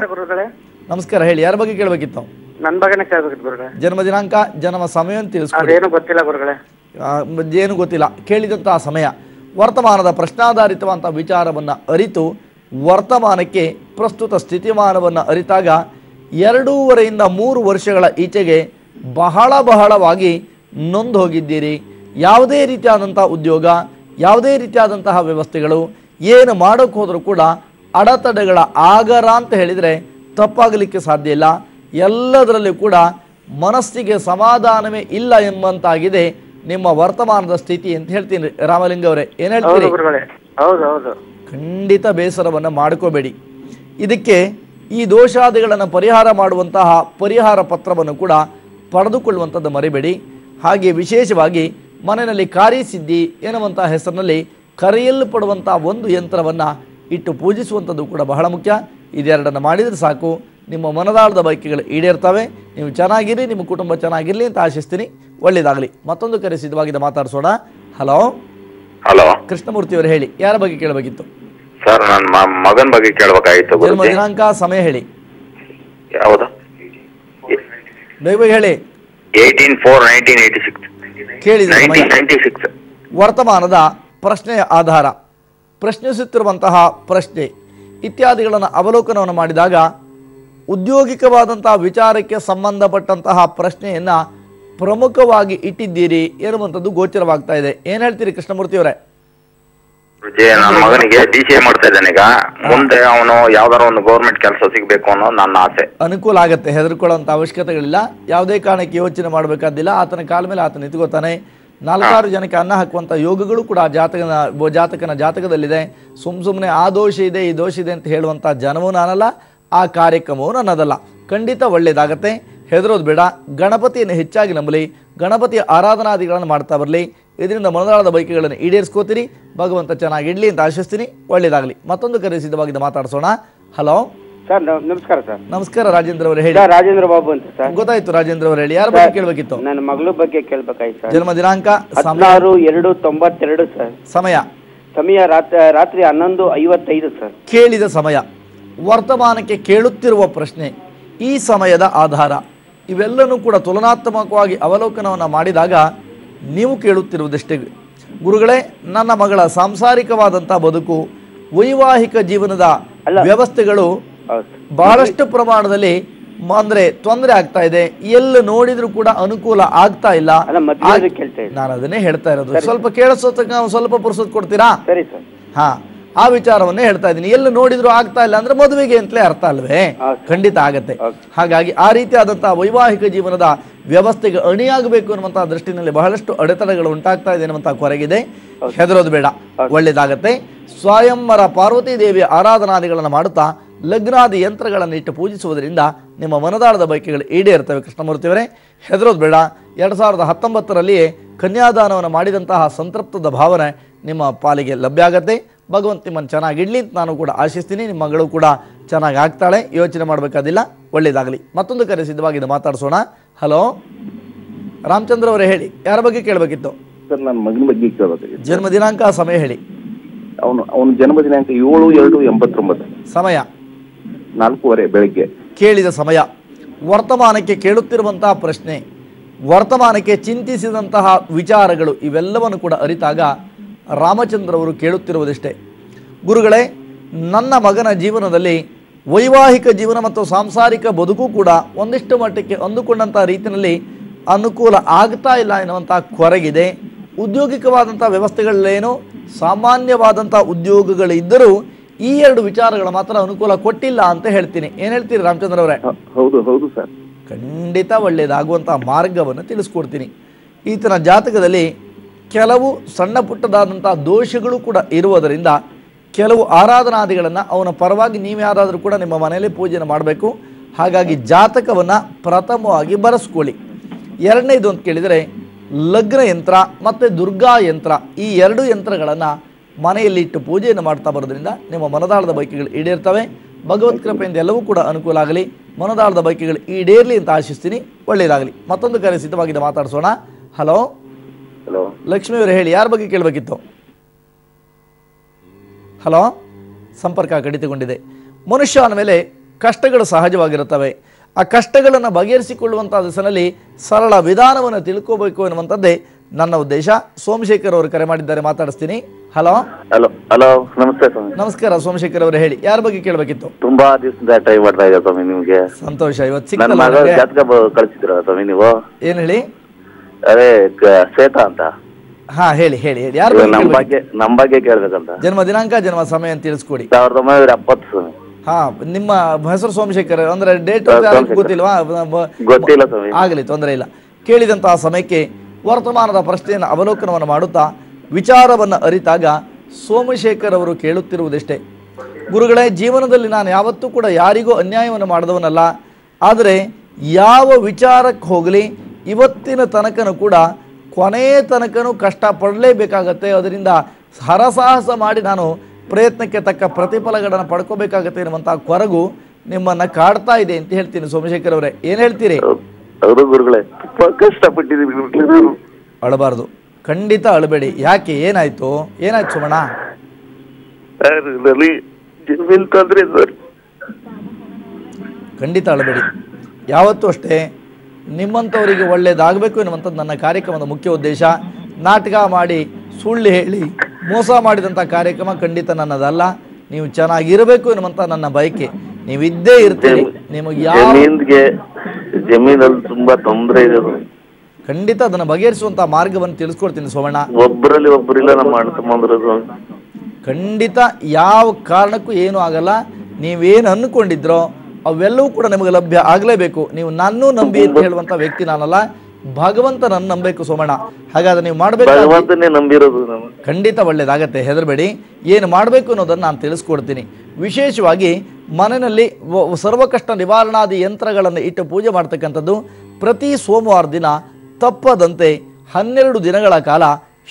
ನಮಸ್ಕಾರ, ಹೇಳಿ, ಯಾರ ಬಗ್ಗೆ ಕೇಳಬೇಕಿತ್ತು? ನನ್ನ ಬಗ್ಗೆನೇ ಕೇಳಬೇಕಿತ್ತು ಗುರುಗಳೇ. ಜನ್ಮ ದಿನಾಂಕ, ಜನ್ಮ ಸಮಯವನ್ನು ತಿಳಿಸ್ಕೊಡಿ. ಏನು ಗೊತ್ತಿಲ್ಲ ಗುರುಗಳೇ. ಏನು ಗೊತ್ತಿಲ್ಲ. ಕೇಳಿದಂತಹ ಸಮಯ, ವರ್ತಮಾನದ ಪ್ರಶ್ನಾಧಾರಿತವಾದಂಥ ವಿಚಾರವನ್ನು ಅರಿತು ವರ್ತಮಾನಕ್ಕೆ ಪ್ರಸ್ತುತ ಸ್ಥಿತಿಮಾನವನ್ನು ಅರಿತಾಗ 2.5ರಿಂದ 3 ವರ್ಷಗಳ ಈಚೆಗೆ ಬಹಳವಾಗಿ ನೊಂದು ಹೋಗಿದ್ದೀರಿ. ಯಾವುದೇ ರೀತಿಯಾದಂಥ ಉದ್ಯೋಗ, ಯಾವುದೇ ರೀತಿಯಾದಂತಹ ವ್ಯವಸ್ಥೆಗಳು ಏನು ಮಾಡೋಕ್ಕೆ ಹೋದರೂ ಕೂಡ ಅಡೆತಡೆಗಳ ಆಗರ ಅಂತ ಹೇಳಿದರೆ ತಪ್ಪಾಗಲಿಕ್ಕೆ ಸಾಧ್ಯ ಇಲ್ಲ. ಎಲ್ಲದರಲ್ಲೂ ಕೂಡ ಮನಸ್ಸಿಗೆ ಸಮಾಧಾನವೇ ಇಲ್ಲ ಎಂಬಂತಾಗಿದೆ ನಿಮ್ಮ ವರ್ತಮಾನದ ಸ್ಥಿತಿ ಅಂತ ಹೇಳ್ತೀನಿ. ರಾಮಲಿಂಗ ಅವರೇ, ಏನು ಹೇಳ್ತೀರಿ? ಖಂಡಿತ ಬೇಸರವನ್ನು ಮಾಡ್ಕೋಬೇಡಿ. ಇದಕ್ಕೆ ಈ ದೋಷಾದಿಗಳನ್ನು ಪರಿಹಾರ ಮಾಡುವಂತಹ ಪರಿಹಾರ ಪತ್ರವನ್ನು ಕೂಡ ಪಡೆದುಕೊಳ್ಳುವಂಥದ್ದು ಮರಿಬೇಡಿ. ಹಾಗೆ ವಿಶೇಷವಾಗಿ ಮನೆಯಲ್ಲಿ ಕಾರ್ಯಸಿದ್ಧಿ ಎನ್ನುವಂಥ ಹೆಸರಿನಲ್ಲಿ ಕರೆಯಲ್ಪಡುವಂಥ ಒಂದು ಯಂತ್ರವನ್ನು ಇಟ್ಟು ಪೂಜಿಸುವಂಥದ್ದು ಕೂಡ ಬಹಳ ಮುಖ್ಯ. ಇದೆರಡನ್ನು ಮಾಡಿದರೆ ಸಾಕು, ನಿಮ್ಮ ಮನದಾಳದ ಬಯಕೆಗಳು ಈಡೇರ್ತವೆ. ನೀವು ಚೆನ್ನಾಗಿರಿ, ನಿಮ್ಮ ಕುಟುಂಬ ಚೆನ್ನಾಗಿರಲಿ ಅಂತ ಆಶಿಸ್ತೀನಿ. ಒಳ್ಳೆಯದಾಗಲಿ. ಮತ್ತೊಂದು ಕರೆ ಸಿದ್ಧವಾಗಿದೆ, ಮಾತಾಡಿಸೋಣ. ಹಲೋ ಹಲೋ, ಕೃಷ್ಣಮೂರ್ತಿಯವರು ಹೇಳಿ, ಯಾರ ಬಗ್ಗೆ ಕೇಳಬೇಕಿತ್ತು? ಸರ್ ನನ್ನ ಮಗನ ಬಗ್ಗೆ ಕೇಳಬೇಕಾಗಿತ್ತು. ಜನ್ಮ ದಿನಾಂಕ, ಸಮಯ ಹೇಳಿ. ಯಾವುದು? ಬೇಗ ಬೇಗ ಹೇಳಿ. 18/4/1986. ಕೇಳಿದ ಸಮಯ, 1996. ವರ್ತಮಾನದ ಪ್ರಶ್ನೆಯ ಆಧಾರ, ಪ್ರಶ್ನಿಸುತ್ತಿರುವಂತಹ ಪ್ರಶ್ನೆ ಇತ್ಯಾದಿಗಳನ್ನು ಅವಲೋಕನವನ್ನು ಮಾಡಿದಾಗ ಉದ್ಯೋಗಿಕವಾದಂತಹ ವಿಚಾರಕ್ಕೆ ಸಂಬಂಧಪಟ್ಟಂತಹ ಪ್ರಶ್ನೆಯನ್ನು ಪ್ರಮುಖವಾಗಿ ಇಟ್ಟಿದ್ದೀರಿ ಎನ್ನುವಂಥದ್ದು ಗೋಚರವಾಗ್ತಾ ಇದೆ. ಏನು ಹೇಳ್ತೀರಿ ಕೃಷ್ಣಮೂರ್ತಿಯವರೇ? ನನ್ನ ಮಗನಿಗೆ DCA ಮಾಡ್ತಾ ಇದ್ದಾನೆ. ಈಗ ಮುಂದೆ ಅವನು ಯಾವ್ದಾರ ಒಂದು ಗೌರ್ಮೆಂಟ್ ಕೆಲಸ ಸಿಗಬೇಕು ಅನ್ನೋ ನನ್ನ ಆಸೆ. ಅನುಕೂಲ ಆಗುತ್ತೆ, ಹೆದರ್ಕೊಳ್ಳುವಂಥ ಅವಶ್ಯಕತೆಗಳಿಲ್ಲ. ಯಾವುದೇ ಕಾರಣಕ್ಕೆ ಯೋಚನೆ ಮಾಡಬೇಕಾದಿಲ್ಲ. ಆತನ ಕಾಲ ಮೇಲೆ ಆತ ನಿಂತ್ಕೋತಾನೆ. 4-6 ಜನಕ್ಕೆ ಅನ್ನ ಹಾಕುವಂಥ ಯೋಗಗಳು ಕೂಡ ಜಾತಕನ ಜಾತಕದಲ್ಲಿದೆ. ಸುಮ್ಮನೆ ಆ ದೋಷ ಇದೆ ಈ ದೋಷ ಇದೆ ಅಂತ ಹೇಳುವಂಥ ಜನವೂ ನಾನಲ್ಲ, ಆ ಕಾರ್ಯಕ್ರಮವೂ ನನ್ನದಲ್ಲ. ಖಂಡಿತ ಒಳ್ಳೆಯದಾಗತ್ತೆ, ಹೆದರೋದು ಬೇಡ. ಗಣಪತಿಯನ್ನು ಹೆಚ್ಚಾಗಿ ನಂಬಲಿ, ಗಣಪತಿಯ ಆರಾಧನಾದಿಗಳನ್ನು ಮಾಡ್ತಾ ಬರಲಿ. ಇದರಿಂದ ಮನದಾಳದ ಬಯಕೆಗಳನ್ನು ಈಡೇರಿಸ್ಕೋತೀರಿ. ಭಗವಂತ ಚೆನ್ನಾಗಿಡ್ಲಿ ಅಂತ ಆಶಿಸ್ತೀನಿ. ಒಳ್ಳೆಯದಾಗಲಿ. ಮತ್ತೊಂದು ಕರೆ ಸಿದ್ಧವಾಗಿದ್ದ, ಮಾತಾಡಿಸೋಣ. ಹಲೋ ಸರ್, ನಮಸ್ಕಾರ ಸರ್. ನಮಸ್ಕಾರ ರಾಜೇಂದ್ರ ಅವರು ಹೇಳಿ. ರಾಜೇಂದ್ರ ಬಾಬು ಅಂತ ಸರ್. ಗೊತ್ತಾಯ್ತು ರಾಜೇಂದ್ರ ಅವರು ಹೇಳಿ, ಯಾರ ಬಗ್ಗೆ ಕೇಳಬೇಕಿತ್ತು? ನನ್ನ ಮಗಳ ಬಗ್ಗೆ ಕೇಳ್ಬೇಕಾಯ್ತು ಸರ್. ಜನ್ಮ ದಿನಾಂಕ, 16/2/92 ಸರ್. ಸಮಯ ರಾತ್ರಿ 11:55 ಸರ್. ಕೇಳಿದ ಸಮಯ, ವರ್ತಮಾನಕ್ಕೆ ಕೇಳುತ್ತಿರುವ ಪ್ರಶ್ನೆ, ಈ ಸಮಯದ ಆಧಾರ ಇವೆಲ್ಲನೂ ಕೂಡ ತುಲನಾತ್ಮಕವಾಗಿ ಅವಲೋಕನವನ್ನು ಮಾಡಿದಾಗ ನೀವು ಕೇಳುತ್ತಿರುವುದಷ್ಟೇ, ಗುರುಗಳೇ ನನ್ನ ಮಗಳ ಸಾಂಸಾರಿಕವಾದಂಥ ಬದುಕು, ವೈವಾಹಿಕ ಜೀವನದ ವ್ಯವಸ್ಥೆಗಳು ಬಹಳಷ್ಟು ಪ್ರಮಾಣದಲ್ಲಿ ಅಂದ್ರೆ ತೊಂದರೆ ಆಗ್ತಾ ಇದೆ. ಎಲ್ಲ ನೋಡಿದ್ರು ಕೂಡ ಅನುಕೂಲ ಆಗ್ತಾ ಇಲ್ಲ. ನಾನು ಅದನ್ನೇ ಹೇಳ್ತಾ ಇರೋದು. ಸ್ವಲ್ಪ ಕೇಳಿಸೋತಕ್ಕ ಸ್ವಲ್ಪ ಪುರ್ಸೊತ್ತು ಕೊಡ್ತೀರಾ? ಸರಿ ಸರ್. ಹಾ, ಆ ವಿಚಾರವನ್ನೇ ಹೇಳ್ತಾ ಇದ್ದೀನಿ. ಎಲ್ಲ ನೋಡಿದ್ರು ಆಗ್ತಾ ಇಲ್ಲ ಅಂದ್ರೆ ಮದುವೆಗೆ ಅಂತಲೇ ಅರ್ಥ ಅಲ್ವೇ? ಖಂಡಿತ ಆಗತ್ತೆ. ಹಾಗಾಗಿ ಆ ರೀತಿಯಾದಂತಹ ವೈವಾಹಿಕ ಜೀವನದ ವ್ಯವಸ್ಥೆಗೆ ಅಣಿಯಾಗಬೇಕು ಅನ್ನುವಂತಹ ದೃಷ್ಟಿನಲ್ಲಿ ಬಹಳಷ್ಟು ಅಡೆತಡೆಗಳು ಉಂಟಾಗ್ತಾ ಇದೆ ಅನ್ನುವಂತಹ ಕೊರಗಿದೆ. ಹೆದರೋದು ಬೇಡ, ಒಳ್ಳೇದಾಗತ್ತೆ. ಸ್ವಯಂವರ ಪಾರ್ವತಿ ದೇವಿಯ ಆರಾಧನಾದಿಗಳನ್ನು ಮಾಡುತ್ತಾ ಲಗ್ನಾದಿ ಯಂತ್ರಗಳನ್ನು ಇಟ್ಟು ಪೂಜಿಸುವುದರಿಂದ ನಿಮ್ಮ ಮನದಾಳದ ಬಯಕೆಗಳು ಈಡೇರ್ತವೆ. ಕೃಷ್ಣಮೂರ್ತಿಯವರೇ, ಹೆದರೋದು ಬೇಡ. 2019ರಲ್ಲಿಯೇ ಕನ್ಯಾದಾನವನ್ನು ಮಾಡಿದಂತಹ ಸಂತೃಪ್ತದ ಭಾವನೆ ನಿಮ್ಮ ಪಾಲಿಗೆ ಲಭ್ಯ ಆಗತ್ತೆ. ಭಗವಂತ ನಿಮ್ಮನ್ನು ಚೆನ್ನಾಗಿಡ್ಲಿ ಅಂತ ನಾನು ಕೂಡ ಆಶಿಸ್ತೀನಿ. ನಿಮ್ಮ ಮಗಳು ಕೂಡ ಚೆನ್ನಾಗಿ ಆಗ್ತಾಳೆ, ಯೋಚನೆ ಮಾಡಬೇಕಾದಿಲ್ಲ. ಒಳ್ಳೆಯದಾಗಲಿ. ಮತ್ತೊಂದು ಕರೆ ಸಿದ್ಧವಾಗಿದೆ, ಮಾತಾಡಿಸೋಣ. ಹಲೋ ರಾಮಚಂದ್ರ ಅವರೇ ಹೇಳಿ, ಯಾರ ಬಗ್ಗೆ ಕೇಳಬೇಕಿತ್ತು? ಸರ್, ನನ್ನ ಮಗನ ಬಗ್ಗೆ ಕೇಳಬೇಕಾಗಿತ್ತು. ಜನ್ಮ ದಿನಾಂಕ, ಸಮಯ ಹೇಳಿ. ಅವನ ಜನ್ಮ ದಿನಾಂಕ 7/2/89. ಸಮಯ 4:15 ಬೆಳಿಗ್ಗೆ. ಕೇಳಿದ ಸಮಯ, ವರ್ತಮಾನಕ್ಕೆ ಕೇಳುತ್ತಿರುವಂತಹ ಪ್ರಶ್ನೆ, ವರ್ತಮಾನಕ್ಕೆ ಚಿಂತಿಸಿದಂತಹ ವಿಚಾರಗಳು ಇವೆಲ್ಲವನ್ನು ಕೂಡ ಅರಿತಾಗ ರಾಮಚಂದ್ರ ಅವರು ಕೇಳುತ್ತಿರುವುದಷ್ಟೇ, ಗುರುಗಳೇ ನನ್ನ ಮಗನ ಜೀವನದಲ್ಲಿ ವೈವಾಹಿಕ ಜೀವನ ಮತ್ತು ಸಾಂಸಾರಿಕ ಬದುಕು ಕೂಡ ಒಂದಿಷ್ಟು ಮಟ್ಟಕ್ಕೆ ಅಂದುಕೊಂಡಂಥ ರೀತಿಯಲ್ಲಿ ಅನುಕೂಲ ಆಗ್ತಾ ಇಲ್ಲ ಎನ್ನುವಂಥ ಕೊರಗಿದೆ. ಉದ್ಯೋಗಿಕವಾದಂಥ ವ್ಯವಸ್ಥೆಗಳಲ್ಲೇನು ಸಾಮಾನ್ಯವಾದಂಥ ಉದ್ಯೋಗಗಳಿದ್ದರೂ ಈ 2 ವಿಚಾರಗಳು ಮಾತ್ರ ಅನುಕೂಲ ಕೊಟ್ಟಿಲ್ಲ ಅಂತ ಹೇಳ್ತೀನಿ. ಏನು ಹೇಳ್ತೀರಿ ರಾಮಚಂದ್ರ ಅವರೇ? ಹೌದು ಹೌದು ಸರ್. ಖಂಡಿತ ಒಳ್ಳೆಯದಾಗುವಂಥ ಮಾರ್ಗವನ್ನು ತಿಳಿಸ್ಕೊಡ್ತೀನಿ. ಈತನ ಜಾತಕದಲ್ಲಿ ಕೆಲವು ಸಣ್ಣ ಪುಟ್ಟದಾದಂಥ ದೋಷಗಳು ಕೂಡ ಇರುವುದರಿಂದ ಕೆಲವು ಆರಾಧನಾದಿಗಳನ್ನು ಅವನ ಪರವಾಗಿ ನೀವು ಯಾರಾದರೂ ಕೂಡ ನಿಮ್ಮ ಮನೆಯಲ್ಲಿ ಪೂಜೆಯನ್ನು ಮಾಡಬೇಕು. ಹಾಗಾಗಿ ಜಾತಕವನ್ನು ಪ್ರಥಮವಾಗಿ ಬರೆಸ್ಕೊಳ್ಳಿ. ಎರಡನೇದು ಅಂತ ಕೇಳಿದರೆ ಲಗ್ನ ಯಂತ್ರ ಮತ್ತು ದುರ್ಗಾ ಯಂತ್ರ, ಈ 2 ಯಂತ್ರಗಳನ್ನು ಮನೆಯಲ್ಲಿ ಇಟ್ಟು ಪೂಜೆಯನ್ನು ಮಾಡ್ತಾ ಬರೋದ್ರಿಂದ ನಿಮ್ಮ ಮನದಾಳದ ಬಯಕೆಗಳು ಈಡೇರ್ತವೆ. ಭಗವತ್ ಕೃಪೆಯಿಂದ ಎಲ್ಲವೂ ಕೂಡ ಅನುಕೂಲ ಆಗಲಿ. ಮನದಾಳದ ಬಯಕೆಗಳು ಈಡೇರಲಿ ಅಂತ ಆಶಿಸ್ತೀನಿ. ಒಳ್ಳೆಯದಾಗಲಿ. ಮತ್ತೊಂದು ಕರೆ ಸಿದ್ಧವಾಗಿದೆ, ಮಾತಾಡಿಸೋಣ. ಹಲೋ ಹಲೋ, ಲಕ್ಷ್ಮೀ ಅವರೇ ಹೇಳಿ, ಯಾರ ಬಗ್ಗೆ ಕೇಳಬೇಕಿತ್ತು? ಹಲೋ, ಸಂಪರ್ಕ ಕಡಿತಗೊಂಡಿದೆ. ಮನುಷ್ಯನ ಮೇಲೆ ಕಷ್ಟಗಳು ಸಹಜವಾಗಿರುತ್ತವೆ. ಆ ಕಷ್ಟಗಳನ್ನು ಬಗೆಹರಿಸಿಕೊಳ್ಳುವಂಥ ದಿಸೆಯಲ್ಲಿ ಸರಳ ವಿಧಾನವನ್ನು ತಿಳ್ಕೋಬೇಕು ಎನ್ನುವಂಥದ್ದೇ ನನ್ನ ಉದ್ದೇಶ. ಸೋಮಶೇಖರ್ ಅವರು ಕರೆ ಮಾಡಿದ್ದಾರೆ, ಮಾತಾಡಿಸ್ತೀನಿ. ಹಲೋ ಹಲೋ ಹಲೋ, ನಮಸ್ತೆ ಸ್ವಾಮಿ. ನಮಸ್ಕಾರ ಸೋಮಶೇಖರ್ ಅವರು ಹೇಳಿ, ಯಾರ ಬಗ್ಗೆ ಕೇಳಬೇಕಿತ್ತು? ತುಂಬಾ ದಿವಸದಿಂದ ಟ್ರೈ ಮಾಡ್ತಾ ಇದ್ದೆ ಸ್ವಾಮಿ ನಿಮ್ಗೆ. ಸಂತೋಷ, ಇವತ್ತು ನನ್ನ ಮಗ ಜಾತಕ ಕಳಿಸಿದ್ರ ಸ್ವಾಮಿ ನೀವು? ಏನ್ ಹೇಳಿ? ಅದೇ ಶ್ವೇತಾ ಅಂತ. ಹಾ, ಹೇಳಿ ಹೇಳಿ ಹೇಳಿ, ಯಾರ ನಮ್ಮ ಬಗ್ಗೆ ಕೇಳ್ಬೇಕಂತ. ಜನ್ಮ ದಿನಾಂಕ, ಜನ್ಮ ಸಮಯ ಅಂತ ತಿಳಿಸ್ಕೊಡಿ. 1970 ಸ್ವಾಮಿ. ಹಾ, ನಿಮ್ಮ ಹೆಸರು ಸೋಮಶೇಖರ್ ಅಂದ್ರೆ ಡೇಟ್ ಗೊತ್ತಿಲ್ವಾ? ಗೊತ್ತಿಲ್ಲ ಸ್ವಾಮಿ. ಆಗಲಿ, ತೊಂದರೆ ಇಲ್ಲ. ಕೇಳಿದಂತಹ ಸಮಯಕ್ಕೆ ವರ್ತಮಾನದ ಪ್ರಶ್ನೆಯನ್ನು ಅವಲೋಕನವನ್ನು ಮಾಡುತ್ತಾ ವಿಚಾರವನ್ನು ಅರಿತಾಗ ಸೋಮಶೇಖರ್ ಅವರು ಕೇಳುತ್ತಿರುವುದಿಷ್ಟೇ, ಗುರುಗಳೇ, ಜೀವನದಲ್ಲಿ ನಾನು ಯಾವತ್ತೂ ಕೂಡ ಯಾರಿಗೂ ಅನ್ಯಾಯವನ್ನು ಮಾಡಿದವನಲ್ಲ. ಆದರೆ ಯಾವ ವಿಚಾರಕ್ಕೆ ಹೋಗಲಿ ಇವತ್ತಿನ ತನಕನೂ ಕೂಡ ಕೊನೆಯ ತನಕನೂ ಕಷ್ಟಪಡಲೇಬೇಕಾಗತ್ತೆ. ಅದರಿಂದ ಹರಸಾಹಸ ಮಾಡಿ ನಾನು ಪ್ರಯತ್ನಕ್ಕೆ ತಕ್ಕ ಪ್ರತಿಫಲಗಳನ್ನು ಪಡ್ಕೋಬೇಕಾಗತ್ತೆ ಎನ್ನುವಂಥ ಕೊರಗು ನಿಮ್ಮನ್ನು ಕಾಡ್ತಾ ಇದೆ ಅಂತ ಹೇಳ್ತೀನಿ. ಸೋಮಶೇಖರ್ ಅವರೇ, ಏನು ಹೇಳ್ತೀರಿ? ಹೌದು ಗುರುಗಳೇ, ತುಂಬಾ ಕಷ್ಟಪಟ್ಟಿದ್ದೀವಿ. ಅಳಬಾರ್ದು, ಖಂಡಿತ ಅಳಬೇಡಿ. ಯಾಕೆ, ಏನಾಯ್ತು ಸೋಮಣ್ಣ? ಖಂಡಿತ ಅಳಬೇಡಿ. ಯಾವತ್ತೂ ಅಷ್ಟೇ ನಿಮ್ಮಂಥವರಿಗೆ ಒಳ್ಳೆಯದಾಗಬೇಕು ಎನ್ನುವಂಥದ್ದು ನನ್ನ ಕಾರ್ಯಕ್ರಮದ ಮುಖ್ಯ ಉದ್ದೇಶ. ನಾಟಕ ಮಾಡಿ ಸುಳ್ಳು ಹೇಳಿ ಮೋಸ ಮಾಡಿದಂಥ ಕಾರ್ಯಕ್ರಮ ಖಂಡಿತ ನನ್ನದಲ್ಲ. ನೀವು ಚೆನ್ನಾಗಿರಬೇಕು ಎನ್ನುವಂಥ ನನ್ನ ಬಯಕೆ. ನೀವಿದ್ದೇ ಇರ್ತೀರಿ. ನಿಮಗೆ ಯಾವ ಜಮೀನಲ್ಲಿ ತುಂಬಾ ತೊಂದರೆ ಇದೆ, ಖಂಡಿತ ಅದನ್ನು ಬಗೆಹರಿಸುವಂಥ ಮಾರ್ಗವನ್ನು ತಿಳಿಸ್ಕೊಡ್ತೀನಿ ಸೋಮಣ್ಣ. ಒಬ್ಬರಲ್ಲಿ ಒಬ್ಬರಿಲ್ಲ ನಮ್ಮ ಅಣ್ಣ ತಮ್ಮಂದಿರೋದು. ಖಂಡಿತ ಯಾವ ಕಾರಣಕ್ಕೂ ಏನೂ ಆಗಲ್ಲ. ನೀವೇನು ಅಂದ್ಕೊಂಡಿದ್ರೋ ಅವೆಲ್ಲವೂ ಕೂಡ ನಿಮಗೆ ಲಭ್ಯ ಆಗಲೇಬೇಕು. ನೀವು ನನ್ನೂ ನಂಬಿ ಅಂತ ಹೇಳುವಂಥ ವ್ಯಕ್ತಿ ನಾನಲ್ಲ, ಭಗವಂತನನ್ನು ನಂಬಬೇಕು ಸೋಮಣ್ಣ. ಹಾಗಾದ್ರೆ ನೀವು ಮಾಡಬೇಕು, ಖಂಡಿತ ಒಳ್ಳೇದಾಗತ್ತೆ, ಹೆದರಬೇಡಿ. ಏನು ಮಾಡಬೇಕು ಅನ್ನೋದನ್ನು ನಾನು ತಿಳಿಸ್ಕೊಡ್ತೀನಿ. ವಿಶೇಷವಾಗಿ ಮನೆಯಲ್ಲಿ ಸರ್ವಕಷ್ಟ ನಿವಾರಣಾದಿ ಯಂತ್ರಗಳನ್ನು ಇಟ್ಟು ಪೂಜೆ ಮಾಡ್ತಕ್ಕಂಥದ್ದು ಪ್ರತಿ ಸೋಮವಾರ ದಿನ ತಪ್ಪದಂತೆ 12 ದಿನಗಳ ಕಾಲ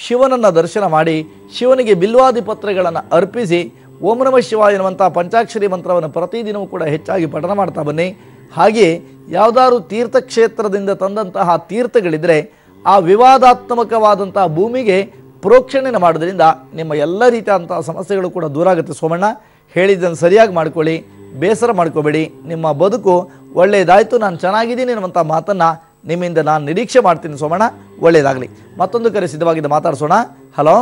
ಶಿವನನ್ನು ದರ್ಶನ ಮಾಡಿ ಶಿವನಿಗೆ ಬಿಲ್ವಾದಿ ಪತ್ರೆಗಳನ್ನು ಅರ್ಪಿಸಿ ಓಂ ನಮಃ ಶಿವಾಯ ಎನ್ನುವಂಥ ಪಂಚಾಕ್ಷರಿ ಮಂತ್ರವನ್ನು ಪ್ರತಿದಿನವೂ ಕೂಡ ಹೆಚ್ಚಾಗಿ ಪಠನ ಮಾಡ್ತಾ ಬನ್ನಿ. ಹಾಗೆಯೇ ಯಾವುದಾದ್ರು ತೀರ್ಥಕ್ಷೇತ್ರದಿಂದ ತಂದಂತಹ ತೀರ್ಥಗಳಿದ್ದರೆ ಆ ವಿವಾದಾತ್ಮಕವಾದಂಥ ಭೂಮಿಗೆ ಪ್ರೋಕ್ಷಣೆಯನ್ನು ಮಾಡೋದ್ರಿಂದ ನಿಮ್ಮ ಎಲ್ಲ ರೀತಿಯಾದಂಥ ಸಮಸ್ಯೆಗಳು ಕೂಡ ದೂರ ಆಗುತ್ತೆ ಸೋಮಣ್ಣ. ಹೇಳಿದ್ದನ್ನು ಸರಿಯಾಗಿ ಮಾಡ್ಕೊಳ್ಳಿ, ಬೇಸರ ಮಾಡ್ಕೋಬೇಡಿ. ನಿಮ್ಮ ಬದುಕು ಒಳ್ಳೆಯದಾಯಿತು, ನಾನು ಚೆನ್ನಾಗಿದ್ದೀನಿ ಅನ್ನುವಂಥ ಮಾತನ್ನು ನಿಮ್ಮಿಂದ ನಾನು ನಿರೀಕ್ಷೆ ಮಾಡ್ತೀನಿ ಸೋಮಣ್ಣ. ಒಳ್ಳೆಯದಾಗಲಿ. ಮತ್ತೊಂದು ಕರೆ ಸಿದ್ಧವಾಗಿದ್ದ, ಮಾತಾಡ್ಸೋಣ. ಹಲೋ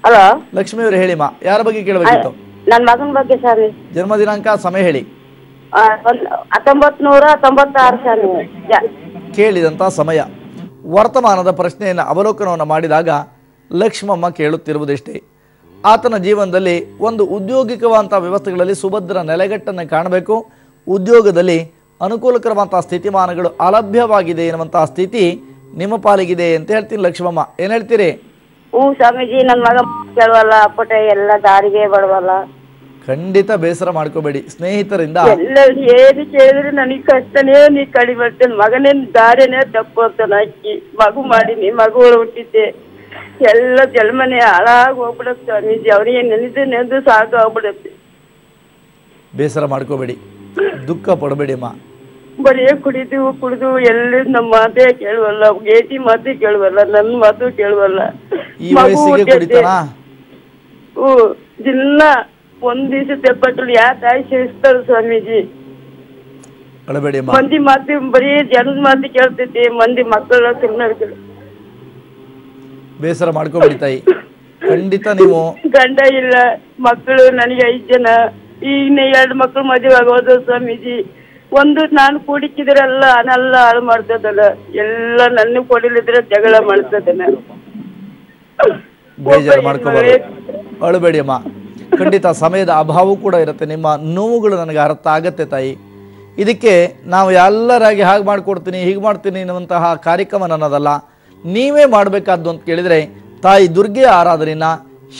ಹಲೋ, ಲಕ್ಷ್ಮಿ ಅವರು ಹೇಳಿಮ್ಮ, ಯಾರ ಬಗ್ಗೆ ಕೇಳಬೇಕಿತ್ತು? ನನ್ನ ಮಗನ ಬಗ್ಗೆ ಸ್ವಾಮಿ. ಜನ್ಮ ದಿನಾಂಕ, ಸಮಯ ಹೇಳಿ. 1996 ಸ್ವಾಮಿ. ಕೇಳಿದಂಥ ಸಮಯ. ವರ್ತಮಾನದ ಪ್ರಶ್ನೆಯನ್ನು ಅವಲೋಕನವನ್ನು ಮಾಡಿದಾಗ ಲಕ್ಷ್ಮಮ್ಮ ಕೇಳುತ್ತಿರುವುದೆಷ್ಟೇ, ಆತನ ಜೀವನದಲ್ಲಿ ಒಂದು ಉದ್ಯೋಗಿಕವಾದಂಥ ವ್ಯವಸ್ಥೆಗಳಲ್ಲಿ ಸುಭದ್ರ ನೆಲೆಗಟ್ಟನ್ನು ಕಾಣಬೇಕು. ಉದ್ಯೋಗದಲ್ಲಿ ಅನುಕೂಲಕರವಾದಂಥ ಸ್ಥಿತಿಮಾನಗಳು ಅಲಭ್ಯವಾಗಿದೆ ಎನ್ನುವಂಥ ಸ್ಥಿತಿ ನಿಮ್ಮ ಪಾಲಿಗಿದೆ ಅಂತ ಹೇಳ್ತೀನಿ. ಲಕ್ಷ್ಮಮ್ಮ, ಏನು ಹೇಳ್ತೀರಿ? ಸ್ವಾಮೀಜಿ, ನನ್ನ ಮಗ ಕೇಳುವಲ್ಲ, ಅಪ್ಪಟ ಎಲ್ಲ ದಾರಿಗೆ ಬಡವಲ್ಲ. ಖಂಡಿತ ಬೇಸರ ಮಾಡ್ಕೋಬೇಡಿ. ಸ್ನೇಹಿತರಿಂದ ಎಲ್ಲ ಏನು ಕೇಳಿದ್ರೆ ನನಗೆ ಕಷ್ಟನೇ ನೀ ಕಡಿಮೆ ಮಗನೇ ದಾರಿನೇ ತಪ್ಪು ಅಂತ ಹಾಕಿ ಮಗು ಮಾಡೀನಿ, ಮಗುಗಳು ಹುಟ್ಟಿದ್ದೆ, ಎಲ್ಲ ಜನ್ಮನೆ ಹಾಳಾಗಿ ಹೋಗ್ಬಿಡತ್ತೆ ಸ್ವಾಮೀಜಿ. ಅವ್ರಿಗೆ ನೆನೆದು ಸಾಕು ಆಗ್ಬಿಡತ್ತೆ. ಬೇಸರ ಮಾಡ್ಕೋಬೇಡಿ, ದುಃಖ ಪಡಬೇಡಿ ಅಮ್ಮ. ಬರೀ ಕುಡಿದು ಎಲ್ಲ ನಮ್ಮ ಮಾತೇ ಕೇಳುವಲ್ಲ, ಗೇಟಿ ಮಾತೇ ಕೇಳುವಲ್ಲ, ನನ್ನ ಮಾತು ಕೇಳುವಲ್ಲ. ದಿನ ಒಂದ್ ದಿವಸ ತೆಪ್ಪಟ್ಟಲು ಯಾ ತಾಯಿ ಸೇರಿಸ್ತಾರ ಸ್ವಾಮೀಜಿ. ಮಂದಿ ಮಾತು ಬರೀ ಜನದ ಮಾತು ಕೇಳ್ತೈತಿ, ಮಂದಿ ಮಕ್ಕಳ ಸುಮ್ಮನೆ. ಬೇಸರ ಮಾಡ್ಕೋಬೇಡಿ ತಾಯಿ, ಖಂಡಿತ ನೀವು. ಗಂಡ ಇಲ್ಲ, ಮಕ್ಕಳು ನನಗೆ 5 ಜನ. ಈಗ 2 ಮಕ್ಕಳು ಮದುವೆ ಆಗೋದು ಸ್ವಾಮೀಜಿ. ಒಂದು ನಾನು ಕೂಡಿಕ್ಕಿದ್ರಲ್ಲ ಅನೆಲ್ಲ ಹಾಳು ಮಾಡ್ತದಲ್ಲ, ಎಲ್ಲ ನನ್ನ ಕೊಡಲಿದ್ರೆ ಜಗಳ ಮಾಡ್ತದನ. ಬೇಜಾರು ಮಾಡ್ಕೋಬಾರ್ದು, ಅಳಬೇಡಿ ಅಮ್ಮ. ಖಂಡಿತ ಸಮಯದ ಅಭಾವ ಕೂಡ ಇರುತ್ತೆ. ನಿಮ್ಮ ನೋವುಗಳು ನನಗೆ ಅರ್ಥ ಆಗತ್ತೆ ತಾಯಿ. ಇದಕ್ಕೆ ನಾವು ಎಲ್ಲರಾಗಿ ಹಾಗೆ ಮಾಡಿಕೊಡ್ತೀನಿ, ಹೀಗೆ ಮಾಡ್ತೀನಿ ಅನ್ನುವಂತಹ ಕಾರ್ಯಕ್ರಮ ನನ್ನದಲ್ಲ, ನೀವೇ ಮಾಡಬೇಕಾದ್ದು ಅಂತ ಕೇಳಿದರೆ ತಾಯಿ ದುರ್ಗೆಯ ಆರಾಧನೆಯನ್ನ,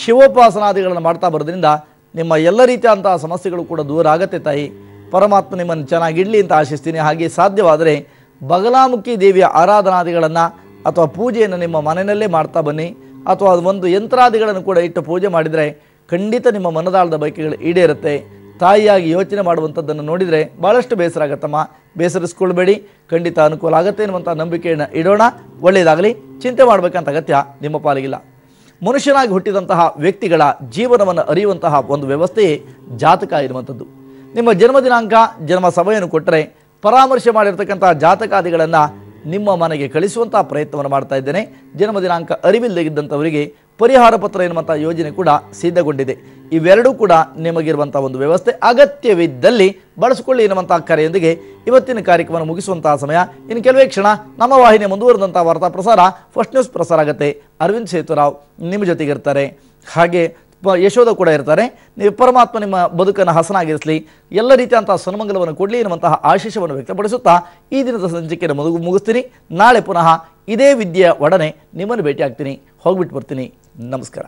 ಶಿವೋಪಾಸನಾದಿಗಳನ್ನು ಮಾಡ್ತಾ ಬರೋದ್ರಿಂದ ನಿಮ್ಮ ಎಲ್ಲ ರೀತಿಯಾದಂತಹ ಸಮಸ್ಯೆಗಳು ಕೂಡ ದೂರ ಆಗತ್ತೆ ತಾಯಿ. ಪರಮಾತ್ಮ ನಿಮ್ಮನ್ನು ಚೆನ್ನಾಗಿಡಲಿ ಅಂತ ಆಶಿಸ್ತೀನಿ. ಹಾಗೆ ಸಾಧ್ಯವಾದರೆ ಬಗಲಾಮುಖಿ ದೇವಿಯ ಆರಾಧನಾದಿಗಳನ್ನು ಅಥವಾ ಪೂಜೆಯನ್ನು ನಿಮ್ಮ ಮನೆಯಲ್ಲೇ ಮಾಡ್ತಾ ಬನ್ನಿ. ಅಥವಾ ಒಂದು ಯಂತ್ರಾದಿಗಳನ್ನು ಕೂಡ ಇಟ್ಟು ಪೂಜೆ ಮಾಡಿದರೆ ಖಂಡಿತ ನಿಮ್ಮ ಮನದಾಳದ ಬಯಕೆಗಳು ಈಡೇರುತ್ತೆ. ತಾಯಿಯಾಗಿ ಯೋಚನೆ ಮಾಡುವಂಥದ್ದನ್ನು ನೋಡಿದರೆ ಭಾಳಷ್ಟು ಬೇಸರ ಆಗತ್ತಮ್ಮ. ಬೇಸರಿಸ್ಕೊಳ್ಬೇಡಿ, ಖಂಡಿತ ಅನುಕೂಲ ಆಗುತ್ತೆ ಎನ್ನುವಂಥ ನಂಬಿಕೆಯನ್ನು ಇಡೋಣ. ಒಳ್ಳೆಯದಾಗಲಿ. ಚಿಂತೆ ಮಾಡಬೇಕಂತ ಅಗತ್ಯ ನಿಮ್ಮ ಪಾಲಿಗಿಲ್ಲ. ಮನುಷ್ಯನಾಗಿ ಹುಟ್ಟಿದಂತಹ ವ್ಯಕ್ತಿಗಳ ಜೀವನವನ್ನು ಅರಿಯುವಂತಹ ಒಂದು ವ್ಯವಸ್ಥೆಯೇ ಜಾತಕ ಇರುವಂಥದ್ದು. ನಿಮ್ಮ ಜನ್ಮ ದಿನಾಂಕ, ಜನ್ಮ ಸಮಯವನ್ನು ಕೊಟ್ಟರೆ ಪರಾಮರ್ಶೆ ಮಾಡಿರ್ತಕ್ಕಂಥ ಜಾತಕಾದಿಗಳನ್ನು ನಿಮ್ಮ ಮನೆಗೆ ಕಳಿಸುವಂಥ ಪ್ರಯತ್ನವನ್ನು ಮಾಡ್ತಾ ಇದ್ದೇನೆ. ಜನ್ಮ ದಿನಾಂಕ ಅರಿವಿಲ್ಲದಿದ್ದಂಥವರಿಗೆ ಪರಿಹಾರ ಪತ್ರ ಎನ್ನುವಂಥ ಯೋಜನೆ ಕೂಡ ಸಿದ್ಧಗೊಂಡಿದೆ. ಇವೆರಡೂ ಕೂಡ ನಿಮಗಿರುವಂಥ ಒಂದು ವ್ಯವಸ್ಥೆ. ಅಗತ್ಯವಿದ್ದಲ್ಲಿ ಬಳಸಿಕೊಳ್ಳಿ ಎನ್ನುವಂಥ ಕರೆಯೊಂದಿಗೆ ಇವತ್ತಿನ ಕಾರ್ಯಕ್ರಮ ಮುಗಿಸುವಂತಹ ಸಮಯ. ಇನ್ನು ಕೆಲವೇ ಕ್ಷಣ ನಮ್ಮ ವಾಹಿನಿ ಮುಂದುವರೆದಂಥ ವಾರ್ತಾ ಪ್ರಸಾರ ಫಸ್ಟ್ ನ್ಯೂಸ್ ಪ್ರಸಾರ ಆಗುತ್ತೆ. ಅರವಿಂದ್ ಸೇತುರಾವ್ ನಿಮ್ಮ ಜೊತೆಗಿರ್ತಾರೆ, ಹಾಗೆ ಯಶೋಧ ಕೂಡ ಇರ್ತಾರೆ. ನೀವು ಪರಮಾತ್ಮ ನಿಮ್ಮ ಬದುಕನ್ನು ಹಸನಾಗಿರಿಸಲಿ, ಎಲ್ಲ ರೀತಿಯಂತಹ ಸನ್ಮಂಗಲವನ್ನು ಕೊಡಲಿ ಎನ್ನುವಂತಹ ಆಶೀಷವನ್ನು ವ್ಯಕ್ತಪಡಿಸುತ್ತಾ ಈ ದಿನದ ಸಂಚಿಕೆಯನ್ನು ಮುಗಿಸ್ತೀನಿ. ನಾಳೆ ಪುನಃ ಇದೇ ವಿದ್ಯೆಯ ಒಡನೆ ನಿಮ್ಮನ್ನು ಭೇಟಿ ಆಗ್ತೀನಿ. ಹೋಗ್ಬಿಟ್ಟು ಬರ್ತೀನಿ. ನಮಸ್ಕಾರ.